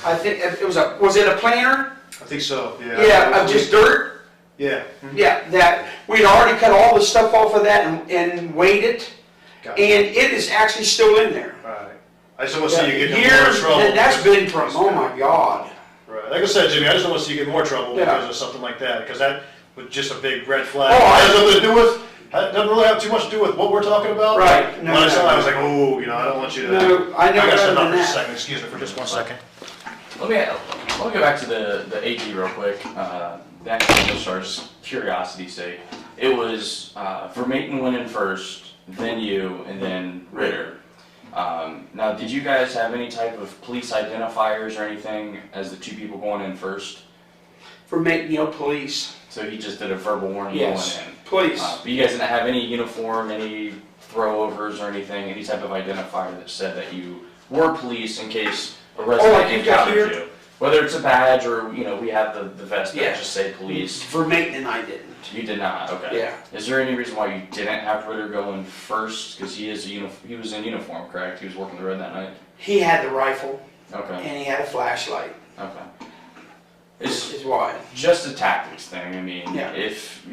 B: I think it was it a planter?
A: I think so, yeah.
B: Yeah, of just dirt.
A: Yeah.
B: Yeah, that we'd already cut all the stuff off of that and weighed it,
A: Gotcha.
B: and it is actually still in there.
A: Right. I just don't want to see you get in more
B: Years,
A: trouble.
B: that's been from, oh my God.
A: Right, like I said, Jimmy, I just don't want to see you get in more trouble
B: Yeah.
A: because of something like that, because that was just a big red flag.
B: Oh,
A: It has nothing to do with, it doesn't really have too much to do with what we're talking about.
B: Right. No,
A: When I saw that, I was
B: no.
A: like, oh, I don't want you to.
B: No, I know
A: gotta
B: better
A: step
B: than
A: out for a
B: that.
A: second, excuse me for just 1 second.
C: Let me go back to the AG real quick. That just starts curiosity's sake. It was Vermaeten went in first, then you, and then Ritter. Now, did you guys have any type of police identifiers or anything as the 2 people going in first?
B: For making, police.
C: So he just did a verbal warning
B: Yes,
C: going in.
B: police.
C: But you guys didn't have any uniform, any throwovers or anything, any type of identifier that said that you were police in case a resident
B: like you got
C: encountered
B: here?
C: you. Whether it's a badge or, we have the vest that
B: Yeah.
C: just say police.
B: For making, I didn't.
C: You did not, okay.
B: Yeah.
C: Is there any reason why you didn't have Ritter go in first? Because he was in uniform, correct? He was working the road that night?
B: He had the rifle
C: Okay,
B: and he had a flashlight.
C: okay.
B: This
C: It's
B: is why.
C: just a tactics thing. I mean,
B: Yeah.
C: if,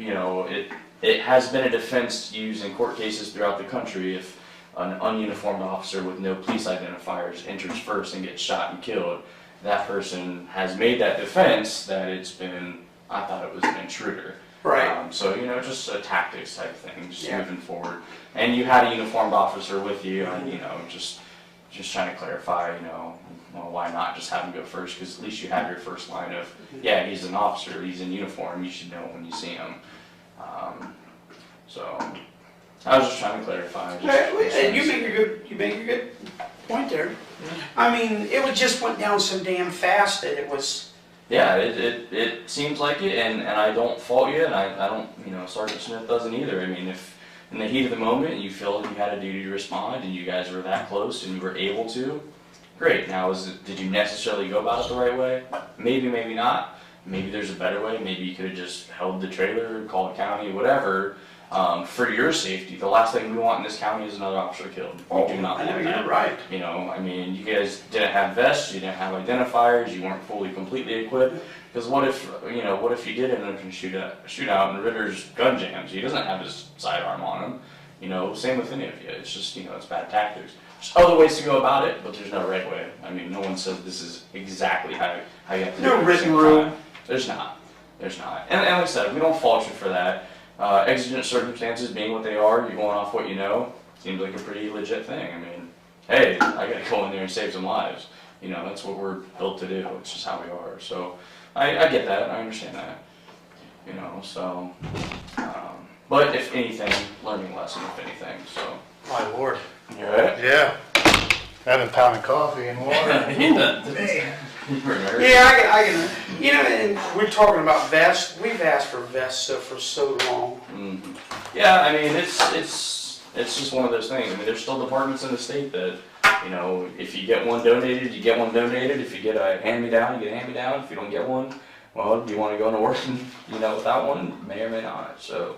C: it has been a defense used in court cases throughout the country if an ununiformed officer with no police identifiers enters first and gets shot and killed. That person has made that defense that I thought it was an intruder.
B: Right.
C: So, just a tactics type thing, just
B: Yeah.
C: moving forward. And you had a uniformed officer with you, and, just trying to clarify, well, why not just have him go first? Because at least you have your first line of, yeah, he's an officer, he's in uniform, you should know it when you see him. So, I was just trying to clarify.
B: And you make a good point there. I mean, it just went down so damn fast that it was.
C: Yeah, it seems like it, and I don't fault you, and I don't, Sergeant Smith doesn't either. I mean, if in the heat of the moment you feel you had a duty to respond and you guys were that close and you were able to, great. Now, did you necessarily go about it the right way? Maybe, maybe not. Maybe there's a better way. Maybe you could have just held the trailer, called the county, whatever. For your safety, the last thing we want in this county is another officer killed. We do not
B: I know,
C: want
B: you're
C: that.
B: right.
C: I mean, you guys didn't have vests, you didn't have identifiers, you weren't fully, completely equipped. Because what if you did end up in a shootout and Ritter's gun jams? He doesn't have his sidearm on him. Same with any of you. It's just, it's bad tactics. There's other ways to go about it, but there's no right way. I mean, no one says this is exactly how you have to do it.
B: No
C: at the
B: written
C: same
B: rule.
C: time. There's not. And like I said, we don't fault you for that. Exigent circumstances being what they are, you're going off what you know, seems like a pretty legit thing. I mean, hey, I gotta go in there and save some lives. That's what we're built to do. It's just how we are. So I get that. I understand that. So But if anything, learning lesson, if anything, so.
D: My lord.
C: You alright?
D: Yeah. I've been pounding coffee and water.
C: Man.
B: Yeah, I can, you know, and we're talking about vests. We've asked for vests for so long.
C: Mm-hmm. Yeah, I mean, it's just one of those things. I mean, there's still departments in the state that, you know, if you get one donated, you get one donated. If you get a hand-me-down, you get a hand-me-down. If you don't get one, well, do you want to go into work, you know, without one? May or may not. So,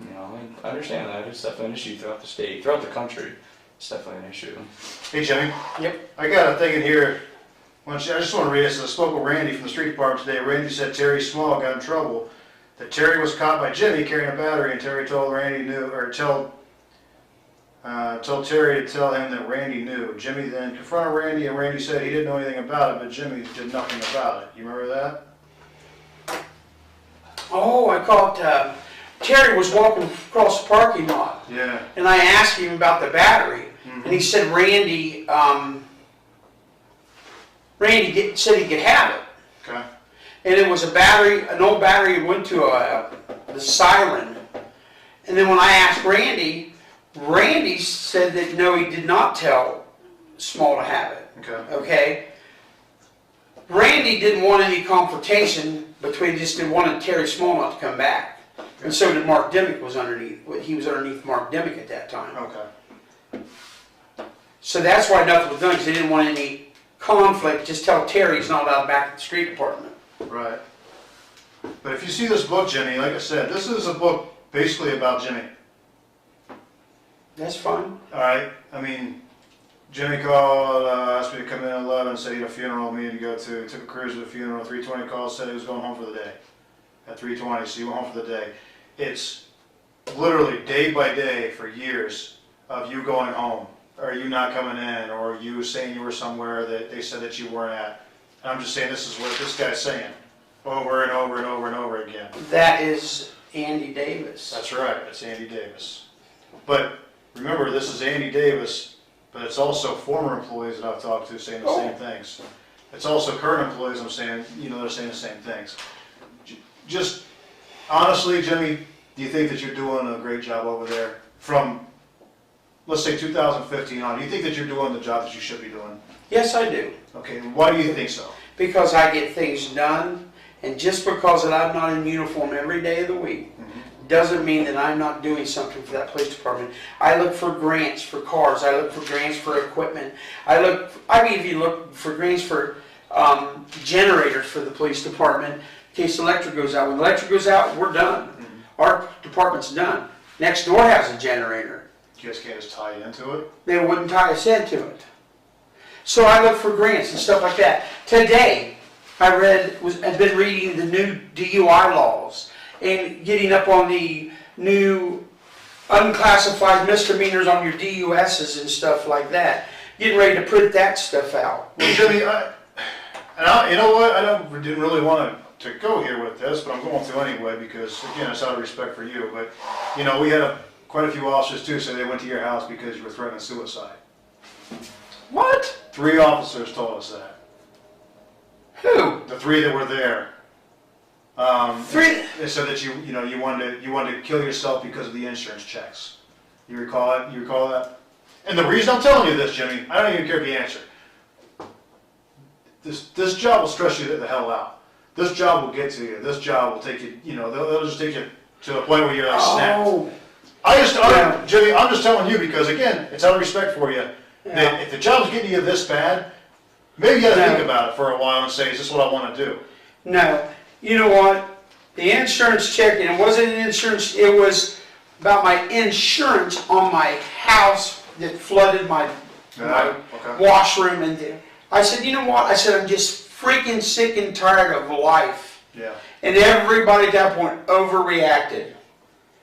C: you know, I understand that. It's definitely an issue throughout the state, throughout the country. It's definitely an issue.
A: Hey, Jimmy.
B: Yep.
A: I got a thing in here. I just want to read this. I spoke with Randy from the street department today. Randy said Terry Small got in trouble. That Terry was caught by Jimmy carrying a battery, and Terry told Randy knew, or told Terry to tell him that Randy knew. Jimmy then confronted Randy, and Randy said he didn't know anything about it, but Jimmy did nothing about it. You remember that?
B: Oh, I caught, Terry was walking across the parking lot.
A: Yeah.
B: And I asked him about the battery.
A: Mm-hmm.
B: And he said Randy said he could have it.
A: Okay.
B: And it was a battery, an old battery went to the siren. And then when I asked Randy, Randy said that no, he did not tell Small to have it.
A: Okay.
B: Okay? Randy didn't want any confrontation between, just didn't want Terry Small not to come back. And so did Mark Dimmick was underneath, he was underneath Mark Dimmick at that time.
A: Okay.
B: So that's why nothing was done, because they didn't want any conflict, just tell Terry he's not allowed back at the street department.
A: Right. But if you see this book, Jimmy, like I said, this is a book basically about Jimmy.
B: That's fine.
A: All right. I mean, Jimmy called, asked me to come in at 11, said he had a funeral meeting to go to. Took a cruise to the funeral. 3:20 called, said he was going home for the day. At 3:20, so he went home for the day. It's literally day by day for years of you going home, or you not coming in, or you saying you were somewhere that they said that you weren't at. And I'm just saying this is what this guy's saying over and over and over and over again.
B: That is Andy Davis.
A: That's right, it's Andy Davis. But remember, this is Andy Davis, but it's also former employees that I've talked to saying the same things. It's also current employees I'm saying, you know, they're saying the same things. Just honestly, Jimmy, do you think that you're doing a great job over there from, let's say 2015 on? Do you think that you're doing the job that you should be doing?
B: Yes, I do.
A: Okay, why do you think so?
B: Because I get things done, and just because that I'm not in uniform every day of the week, doesn't mean that I'm not doing something for that police department. I look for grants for cars. I look for grants for equipment. I even look for grants for generators for the police department in case the electric goes out. When the electric goes out, we're done. Our department's done. Next door has a generator.
A: You guys can't just tie into it?
B: They wouldn't tie us into it. So I look for grants and stuff like that. Today, I've been reading the new DUI laws and getting up on the new unclassified misdemeanors on your DUSs and stuff like that. Getting ready to print that stuff out.
A: Well, Jimmy, you know what? Didn't really want to go here with this, but I'm going to anyway because, again, it's out of respect for you. But, you know, we had quite a few officers, too, say they went to your house because you were threatening suicide.
B: What?
A: 3 officers told us that.
B: Who?
A: The 3 that were there.
B: 3?
A: They said that you wanted to kill yourself because of the insurance checks. You recall it? You recall that? And the reason I'm telling you this, Jimmy, I don't even care if you answer. This job will stress you the hell out. This job will get to you. This job will take you. You know, they'll just take you to a point where you're like snapped. Jimmy, I'm just telling you because again, it's out of respect for you.
B: Yeah.
A: That if the job's getting you this bad, maybe you got to think about it for a while and say, is this what I want to do?
B: No. You know what? The insurance check, and it wasn't an insurance, it was about my insurance on my house that flooded my washroom. And I said, you know what? I said, I'm just freaking sick and tired of life.
A: Yeah.
B: And everybody at that point overreacted.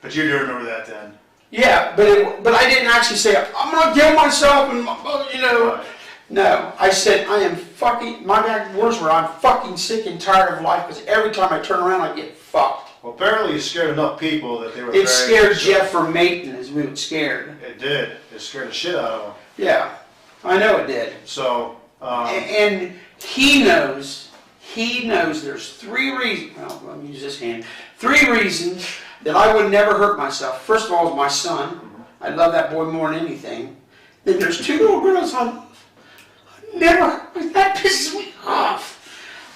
A: But you do remember that then?
B: Yeah, but I didn't actually say, I'm going to kill myself and, you know.
A: Right.
B: No, I said, I am fucking, my exact words were, I'm fucking sick and tired of life because every time I turn around, I get fucked.
A: Well, apparently you scared enough people that they were
B: It scared Jeff from Maton, is who it scared.
A: It did. It scared the shit out of him.
B: Yeah, I know it did.
A: So,
B: and he knows there's 3 reasons, well, let me use this hand, 3 reasons that I would never hurt myself. First of all, is my son. I love that boy more than anything. Then there's 2 little girls I love. Never. That pisses me off.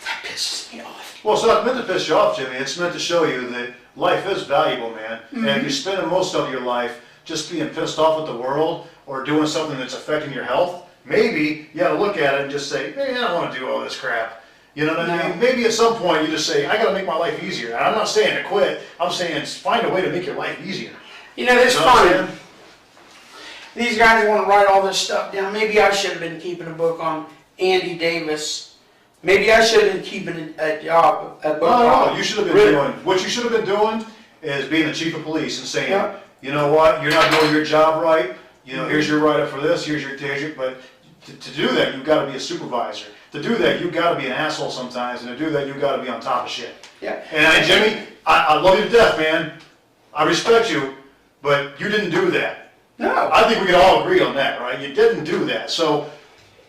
B: That pisses me off.
A: Well, it's not meant to piss you off, Jimmy. It's meant to show you that life is valuable, man. And if you're spending most of your life just being pissed off at the world or doing something that's affecting your health, maybe you gotta look at it and just say, hey, I don't want to do all this crap. You know what I mean? Maybe at some point you just say, I gotta make my life easier. And I'm not saying to quit. I'm saying find a way to make your life easier.
B: You know, it's
A: You know what I'm
B: funny.
A: saying?
B: These guys want to write all this stuff down. Maybe I should have been keeping a book on Andy Davis. Maybe I should have been keeping a job, a book
A: No,
B: on
A: you should have been
B: Ritter.
A: doing, what you should have been doing is being the chief of police and saying,
B: Yeah.
A: you know what, you're not doing your job right, you know, here's your write-up for this, here's your, but to do that, you've got to be a supervisor. To do that, you've got to be an asshole sometimes, and to do that, you've got to be on top of shit.
B: Yeah.
A: And Jimmy, I love you to death, man. I respect you, but you didn't do that.
B: No.
A: I think we can all agree on that, right? You didn't do that. So,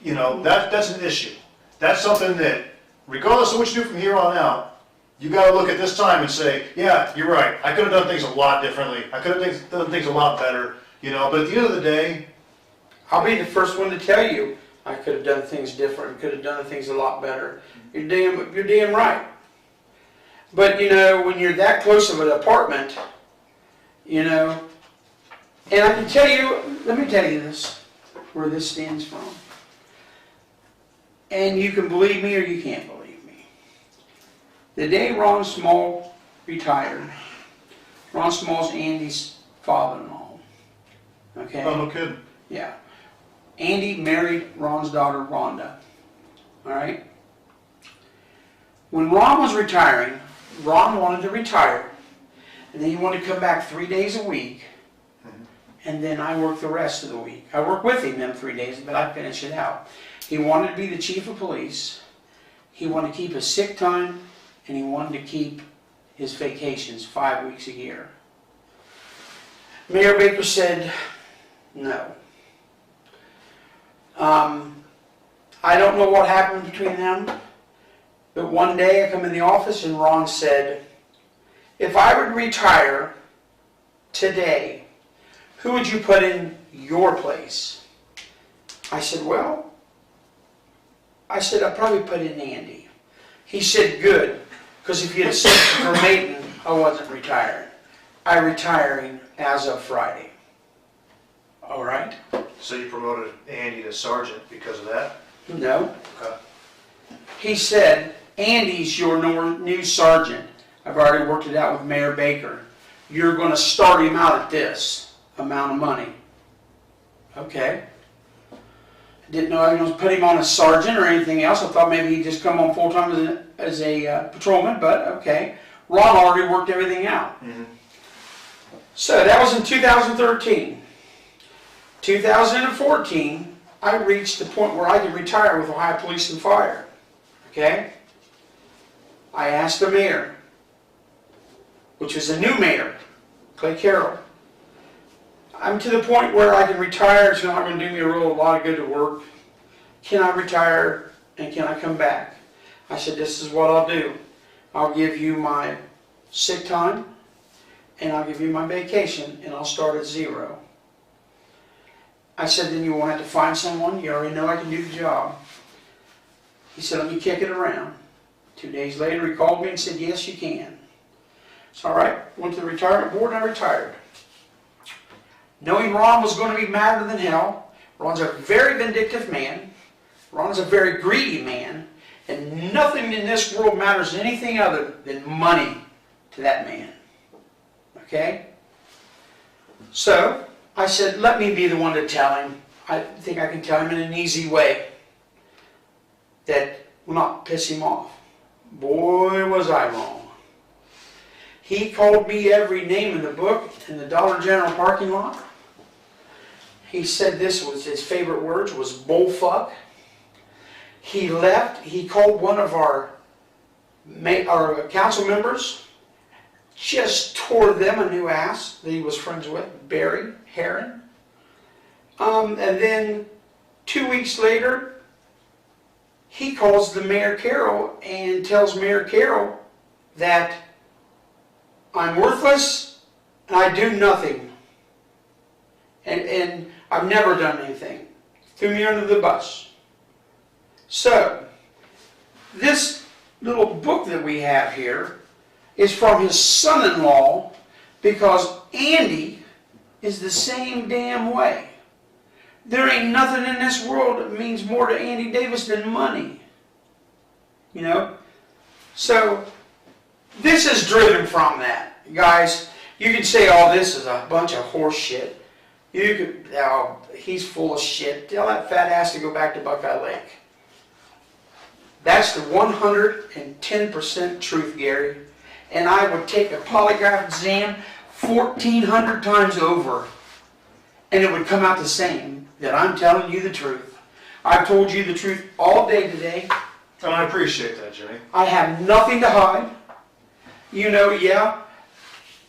A: you know, that's an issue. That's something that, regardless of what you do from here on out, you got to look at this time and say, yeah, you're right. I could have done things a lot differently. I could have done things a lot better, you know, but at the end of the day,
B: I'll be the first one to tell you I could have done things different, could have done things a lot better. You're damn right. But you know, when you're that close of an apartment, you know, and I can tell you, let me tell you this, where this stands from. And you can believe me or you can't believe me. The day Ron Small retired, Ron Small's Andy's father-in-law. Okay?
A: oh, no kidding.
B: Yeah. Andy married Ron's daughter, Rhonda. All right? When Ron was retiring, Ron wanted to retire, and then he wanted to come back 3 days a week, and then I worked the rest of the week. I worked with him them 3 days, but I finished it out. He wanted to be the chief of police, he wanted to keep his sick time, and he wanted to keep his vacations 5 weeks a year. Mayor Baker said, no. I don't know what happened between them, but one day I come in the office and Ron said, if I would retire today, who would you put in your place? I said, well, I'd probably put in Andy. He said, good, because if you had said for Maiden, I wasn't retiring. I'm retiring as of Friday. All right?
A: So you promoted Andy to sergeant because of that?
B: No.
A: Okay.
B: He said, Andy's your new sergeant. I've already worked it out with Mayor Baker. You're going to start him out at this amount of money. Okay. Didn't know I was going to put him on as sergeant or anything else. I thought maybe he'd just come on full-time as a patrolman, but okay. Ron already worked everything out. So that was in 2013. 2014, I reached the point where I could retire with Ohio Police and Fire. Okay? I asked the mayor, which was a new mayor, Clay Carroll. I'm to the point where I can retire. It's not going to do me a lot of good to work. Can I retire and can I come back? I said, this is what I'll do. I'll give you my sick time and I'll give you my vacation and I'll start at 0. I said, then you won't have to find someone. You already know I can do the job. He said, let me kick it around. 2 days later, he called me and said, yes, you can. So, all right, went to the retirement board and I retired. Knowing Ron was going to be madder than hell. Ron's a very vindictive man. Ron's a very greedy man. And nothing in this world matters anything other than money to that man. Okay? So, I said, let me be the one to tell him. I think I can tell him in an easy way that will not piss him off. Boy, was I wrong. He called me every name in the book in the Dollar General parking lot. He said this was his favorite words, was bullfuck. He left. He called one of our council members, just tore them a new ass that he was friends with, Barry Heron. And then 2 weeks later, he calls the Mayor Carroll and tells Mayor Carroll that I'm worthless, and I do nothing. And I've never done anything. Threw me under the bus. So, this little book that we have here is from his son-in-law, because Andy is the same damn way. There ain't nothing in this world that means more to Andy Davis than money. You know? So, this is driven from that. Guys, you can say, oh, this is a bunch of horse shit. You could, oh, he's full of shit. Tell that fat ass to go back to Buckeye Lake. That's the 110% truth, Gary. And I would take a polygraph exam 1,400 times over, and it would come out the same, that I'm telling you the truth. I've told you the truth all day today.
A: And I appreciate that, Jimmy.
B: I have nothing to hide. You know, yeah,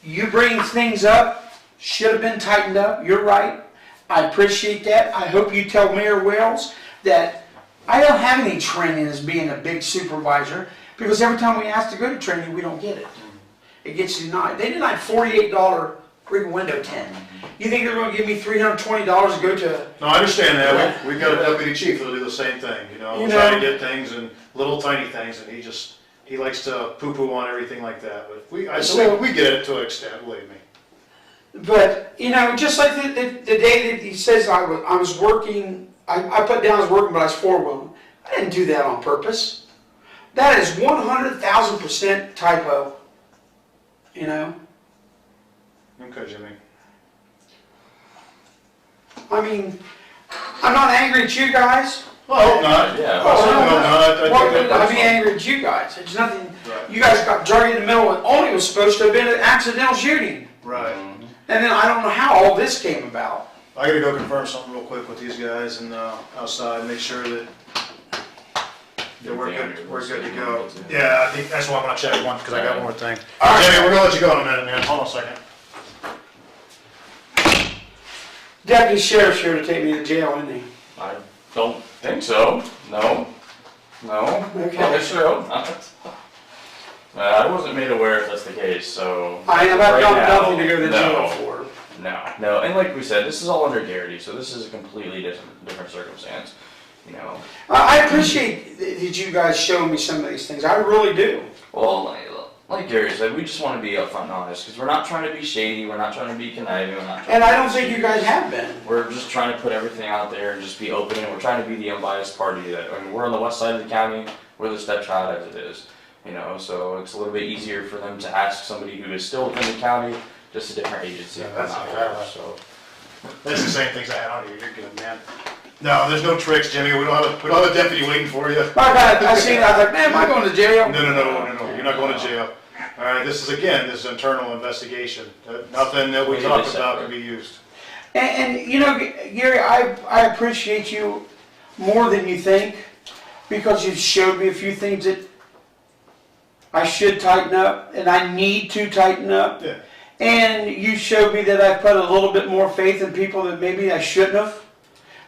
B: you bring things up, should have been tightened up, you're right. I appreciate that. I hope you tell Mayor Wells that I don't have any training as being a big supervisor, because every time we ask to go to training, we don't get it. It gets denied. They denied $48 freaking window tint. You think they're going to give me $320 to go to...
A: No, I understand that. We've got a deputy chief that'll do the same thing, you know, trying to get things and little tiny things, and he likes to poo-poo on everything like that. But we get it to an extent, believe me.
B: But, you know, just like the day that he says I was working, I put down I was working, but I was four-wheeling. I didn't do that on purpose. That is 100,000% typo. You know?
A: Okay, Jimmy.
B: I mean, I'm not angry at you guys.
A: Well, I hope not.
C: Yeah.
A: I certainly hope not.
B: Why would I be angry at you guys? It's nothing.
A: Right.
B: You guys got dragged in the middle and only was supposed to have been an accidental shooting.
A: Right.
B: And then I don't know how all this came about.
A: I gotta go confirm something real quick with these guys and outside, make sure that we're good to go. Yeah, I think that's why I'm gonna check one, because I got one more thing.
B: All right.
A: Jimmy, we're gonna let you go in a minute, man. Hold on a second.
B: Deputy Sheriff's here to take me to jail, isn't he?
C: I don't think so. No.
B: Okay.
C: I sure hope not. I wasn't made aware if that's the case, so...
B: I have
C: right
B: done
C: now,
B: nothing to go to jail
C: no.
B: for.
C: No, and like we said, this is all under Garrity, so this is a completely different circumstance, you know.
B: I appreciate that you guys show me some of these things. I really do.
C: Well, like Gary said, we just want to be upfront and honest, because we're not trying to be shady, we're not trying to be conniving, we're not trying
B: And
C: to
B: I
C: be
B: don't think you guys have been.
C: We're just trying to put everything out there and just be open, and we're trying to be the unbiased party that, I mean, we're on the west side of the county, we're the stepchild as it is, you know, so it's a little bit easier for them to ask somebody who is still within the county, just a different agency.
A: Yeah, that's
C: not
A: exactly
C: ours, so.
A: That's the same things I had on you. You're good, man. No, there's no tricks, Jimmy. We don't have a deputy waiting for you.
B: I seen it, I was like, man, am I going to jail?
A: No. You're not going to jail. All right, this is internal investigation. Nothing that we
C: We
A: talk
C: need to
A: about
C: separate.
A: can be used.
B: And you know, Gary, I appreciate you more than you think, because you've showed me a few things that I should tighten up, and I need to tighten up.
A: Yeah.
B: And you showed me that I put a little bit more faith in people that maybe I shouldn't have.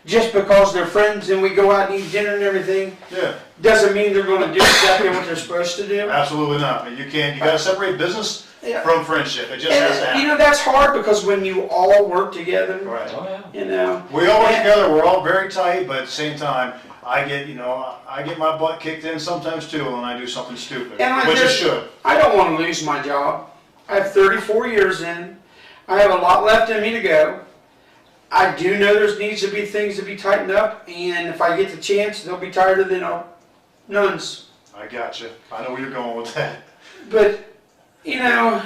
B: Just because they're friends and we go out and eat dinner and everything,
A: Yeah.
B: doesn't mean they're going to do exactly what they're supposed to do.
A: Absolutely not. You gotta separate business
B: Yeah.
A: from friendship. It just has to
B: And,
A: happen.
B: you know, that's hard because when you all work together,
A: Right.
C: Oh, yeah.
B: you know.
A: We all work
B: And-
A: together, we're all very tight, but at the same time, I get my butt kicked in sometimes too when I do something stupid,
B: And
A: which it should.
B: I don't want to lose my job. I have 34 years in. I have a lot left in me to go. I do know there needs to be things to be tightened up, and if I get the chance, they'll be tighter than nuns.
A: I got you. I know where you're going with that.
B: But, you know,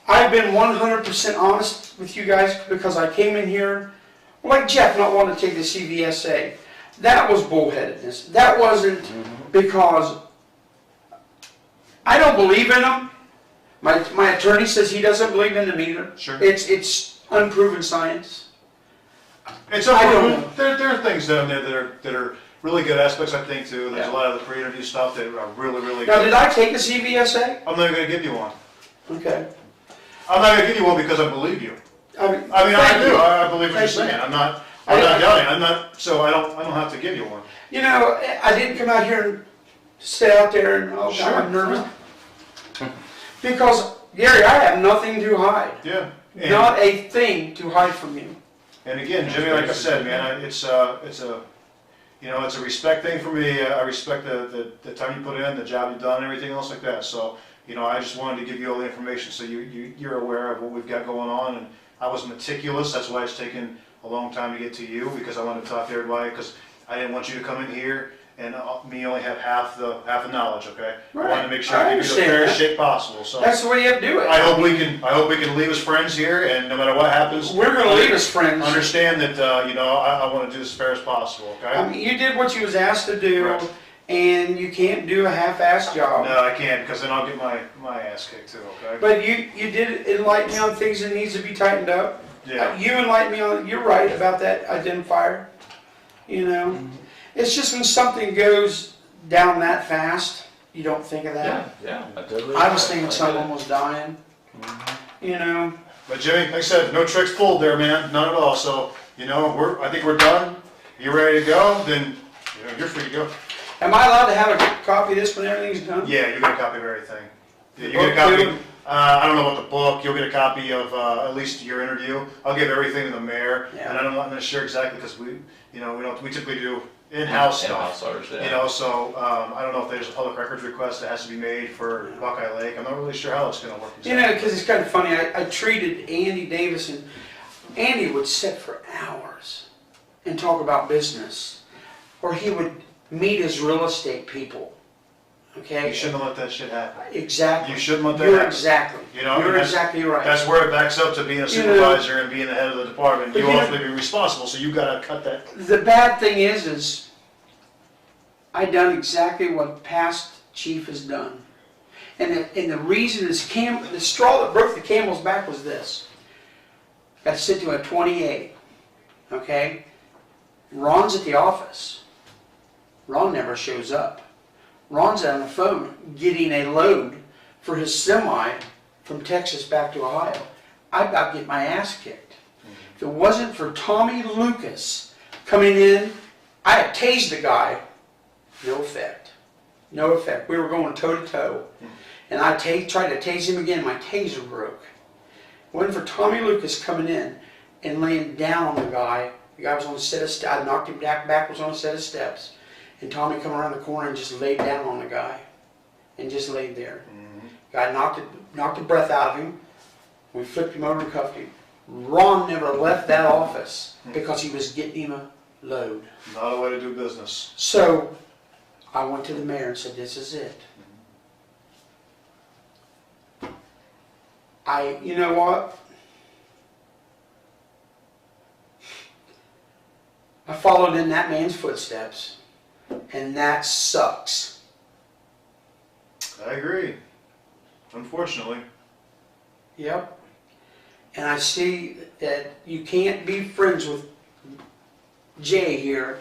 B: I've been 100% honest with you guys because I came in here, like Jeff not wanting to take the CVSA. That was bullheadedness. That wasn't because I don't believe in them. My attorney says he doesn't believe in them either.
A: Sure.
B: It's unproven science.
A: It's
B: I don't
A: unproven.
B: know.
A: There are things down there that are really good aspects, I think, too. There's
B: Yeah.
A: a lot of the pre-interview stuff that are really, really
B: Now,
A: good.
B: did I take a CVSA?
A: I'm not going to give you one.
B: Okay.
A: I'm not going to give you one because I believe you.
B: I mean,
A: I
B: thank
A: do.
B: you.
A: I believe what you're
B: Thank you.
A: saying. I'm not
B: I-
A: doubting. I'm not. So I don't have to give you one.
B: You know, I didn't come out here and stay out there and, oh, God,
A: Sure.
B: I'm nervous. Because Gary, I have nothing to hide.
A: Yeah.
B: Not a thing to hide from you.
A: And again, Jimmy, like I said, man, it's a respect thing for me. I respect the time you put in, the job you've done, and everything else like that. So, I just wanted to give you all the information so you're aware of what we've got going on. And I was meticulous. That's why it's taken a long time to get to you, because I wanted to talk to everybody, because I didn't want you to come in here and me only have half the knowledge. Okay,
B: Right.
A: I wanted to make sure I give you the fairest shake possible. So
B: That's the way you have to do it.
A: I hope we can leave as friends here, and no matter what happens,
B: We're going to leave as friends.
A: understand that I want to do as fair as possible. Okay.
B: I mean, you did what you was asked to do,
A: Right.
B: and you can't do a half-assed job.
A: No, I can't, because then I'll get my ass kicked too. Okay.
B: But you did enlighten me on things that needs to be tightened up.
A: Yeah.
B: You enlightened me on. You're right about that identifier. It's just when something goes down that fast, you don't think of that.
C: Yeah, I totally.
B: I was thinking someone was dying.
A: But Jimmy, like I said, no tricks pulled there, man. None at all. So I think we're done. You ready to go? Then you're free to go.
B: Am I allowed to have a copy of this when everything's done?
A: Yeah, you get a copy of everything. Yeah, you
B: Book
A: get a copy.
B: too?
A: I don't know about the book. You'll get a copy of at least your interview. I'll give everything to the mayor,
B: Yeah.
A: and I'm not going to share exactly because we typically do in-house
C: In-house
A: stuff.
C: ours, yeah.
A: So I don't know if there's a public records request that has to be made for Buckeye Lake. I'm not really sure how it's going to work.
B: Because it's kind of funny. I treated Andy Davis, and Andy would sit for hours and talk about business, or he would meet his real estate people. Okay.
A: You shouldn't have let that shit happen.
B: Exactly.
A: You shouldn't let that
B: You're
A: happen.
B: exactly. You're exactly right.
A: That's where it backs up to being a supervisor and being the head of the department.
B: But
A: You
B: you know-
A: ultimately be responsible, so you got to cut that.
B: The bad thing is I done exactly what past chief has done, and the reason is the straw that broke the camel's back was this. Got to sit to a 28. Okay. Ron's at the office. Ron never shows up. Ron's on the phone getting a load for his semi from Texas back to Ohio. I about to get my ass kicked. If it wasn't for Tommy Lucas coming in, I had tased the guy. No effect. No effect. We were going toe to toe. And I tried to tase him again. My taser broke. It wasn't for Tommy Lucas coming in and laying down on the guy. The guy was on a set of steps. I knocked him backwards on a set of steps. And Tommy come around the corner and just laid down on the guy. And just laid there. Guy knocked the breath out of him. We flipped him over and cuffed him. Ron never left that office because he was getting him a load.
A: Not a way to do business.
B: So I went to the mayor and said, this is it. You know what? I followed in that man's footsteps, and that sucks.
A: I agree. Unfortunately.
B: Yep. And I see that you can't be friends with Jay here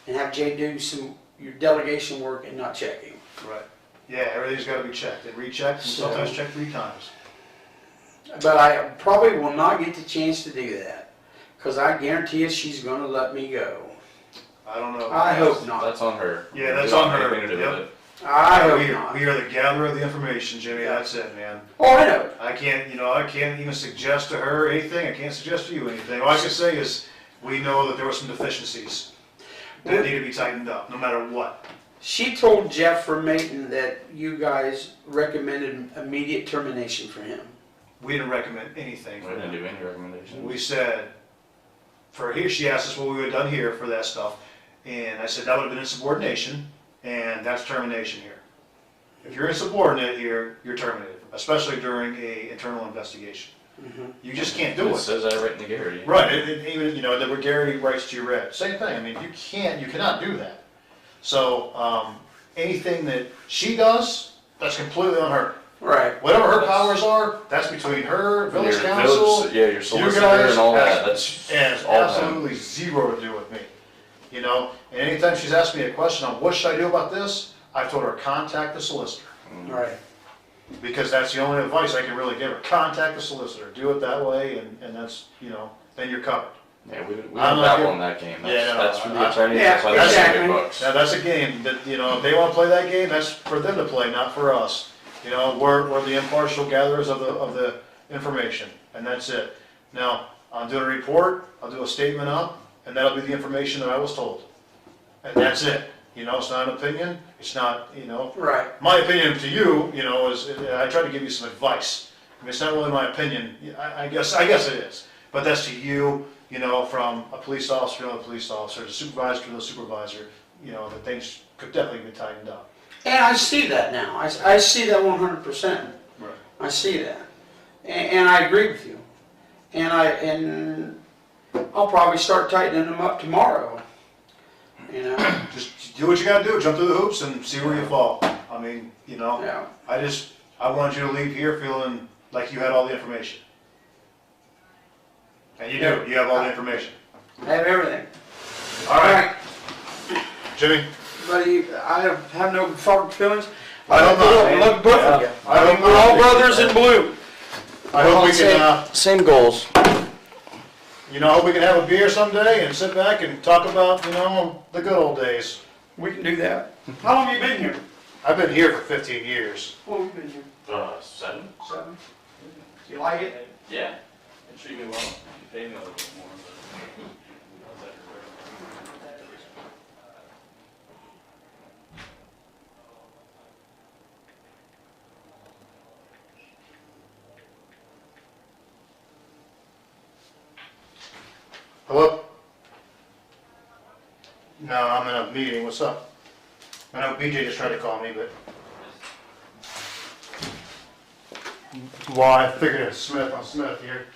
B: and have Jay do your delegation work and not check him.
A: Right. Yeah, everything's got to be checked and rechecked, and sometimes checked 3 times.
B: But I probably will not get the chance to do that, because I guarantee you she's going to let me go.
A: I don't know.
B: I hope not.
C: That's on her.
A: Yeah, that's
C: We don't
A: on
C: have
A: her.
C: anything to do
A: Yep.
C: with it.
B: I hope not.
A: We are the gatherer of the information, Jimmy. That's it, man.
B: Oh, I know.
A: I can't even suggest to her anything. I can't suggest to you anything. All I can say is we know that there were some deficiencies that need to be tightened up, no matter what.
B: She told Jeff from Mayton that you guys recommended immediate termination for him.
A: We didn't recommend anything.
C: We didn't do any recommendations.
A: We said, for here, she asked us what we would have done here for that stuff. And I said that would have been insubordination, and that's termination here. If you're insubordinate here, you're terminated, especially during an internal investigation. You just can't do
C: It
A: it.
C: says that right in the Gary.
A: Right, even, that where Gary writes to you read, same thing. I mean, you cannot do that. So, anything that she does, that's completely on her.
B: Right.
A: Whatever her powers are, that's between her, village
C: Your
A: council,
C: village, yeah, your solicitor
A: guys,
C: and all that.
A: has
C: That's all them.
A: absolutely zero to do with me. And anytime she's asked me a question on what should I do about this, I've told her contact the solicitor.
B: Right.
A: Because that's the only advice I can really give her. Contact the solicitor. Do it that way, and that's, then you're covered.
C: Yeah, we
A: I'm
C: don't
A: not
C: dabble
A: here-
C: in that game. That's,
A: Yeah, no,
C: that's for the
A: I-
C: attorneys.
B: Yeah,
C: that's why they're
B: exactly.
C: big bucks.
A: Now, that's a game that, if they want to play that game, that's for them to play, not for us. You know, we're the impartial gatherers of the information, and that's it. Now, I'll do a report, I'll do a statement up, and that'll be the information that I was told. And that's it. You know, it's not an opinion, it's not, you know.
B: Right.
A: My opinion to you, you know, is, I try to give you some advice. I mean, it's not really my opinion, I guess it is. But that's to you, you know, from a police officer to another police officer, a supervisor to another supervisor, you know, that things could definitely be tightened up.
B: And I see that now. I see that 100%.
A: Right.
B: I see that. And I agree with you. And I'll probably start tightening them up tomorrow. You know?
A: Just do what you gotta do, jump through the hoops and see where you fall. I mean, you know,
B: Yeah.
A: I wanted you to leave here feeling like you had all the information. And you do, you have all the information.
B: I have everything.
A: All right, Jimmy,
B: Buddy, I have no hard feelings.
A: I hope not.
B: Love both of you.
A: I hope
B: We're all
A: not.
B: brothers in blue.
A: I hope we can,
C: Same goals.
A: you know, I hope we can have a beer someday and sit back and talk about, you know, the good old days.
B: We can do that. How long have you been here?
A: I've been here for 15 years.
B: How long have you been here?
C: 7.
B: 7. You like it?
C: Yeah. They treat me well. They pay me a little bit more.
A: Hello? No, I'm in a meeting. What's up? I know BJ just tried to call me, but. Well, I figured it's Smith. I'm Smith here.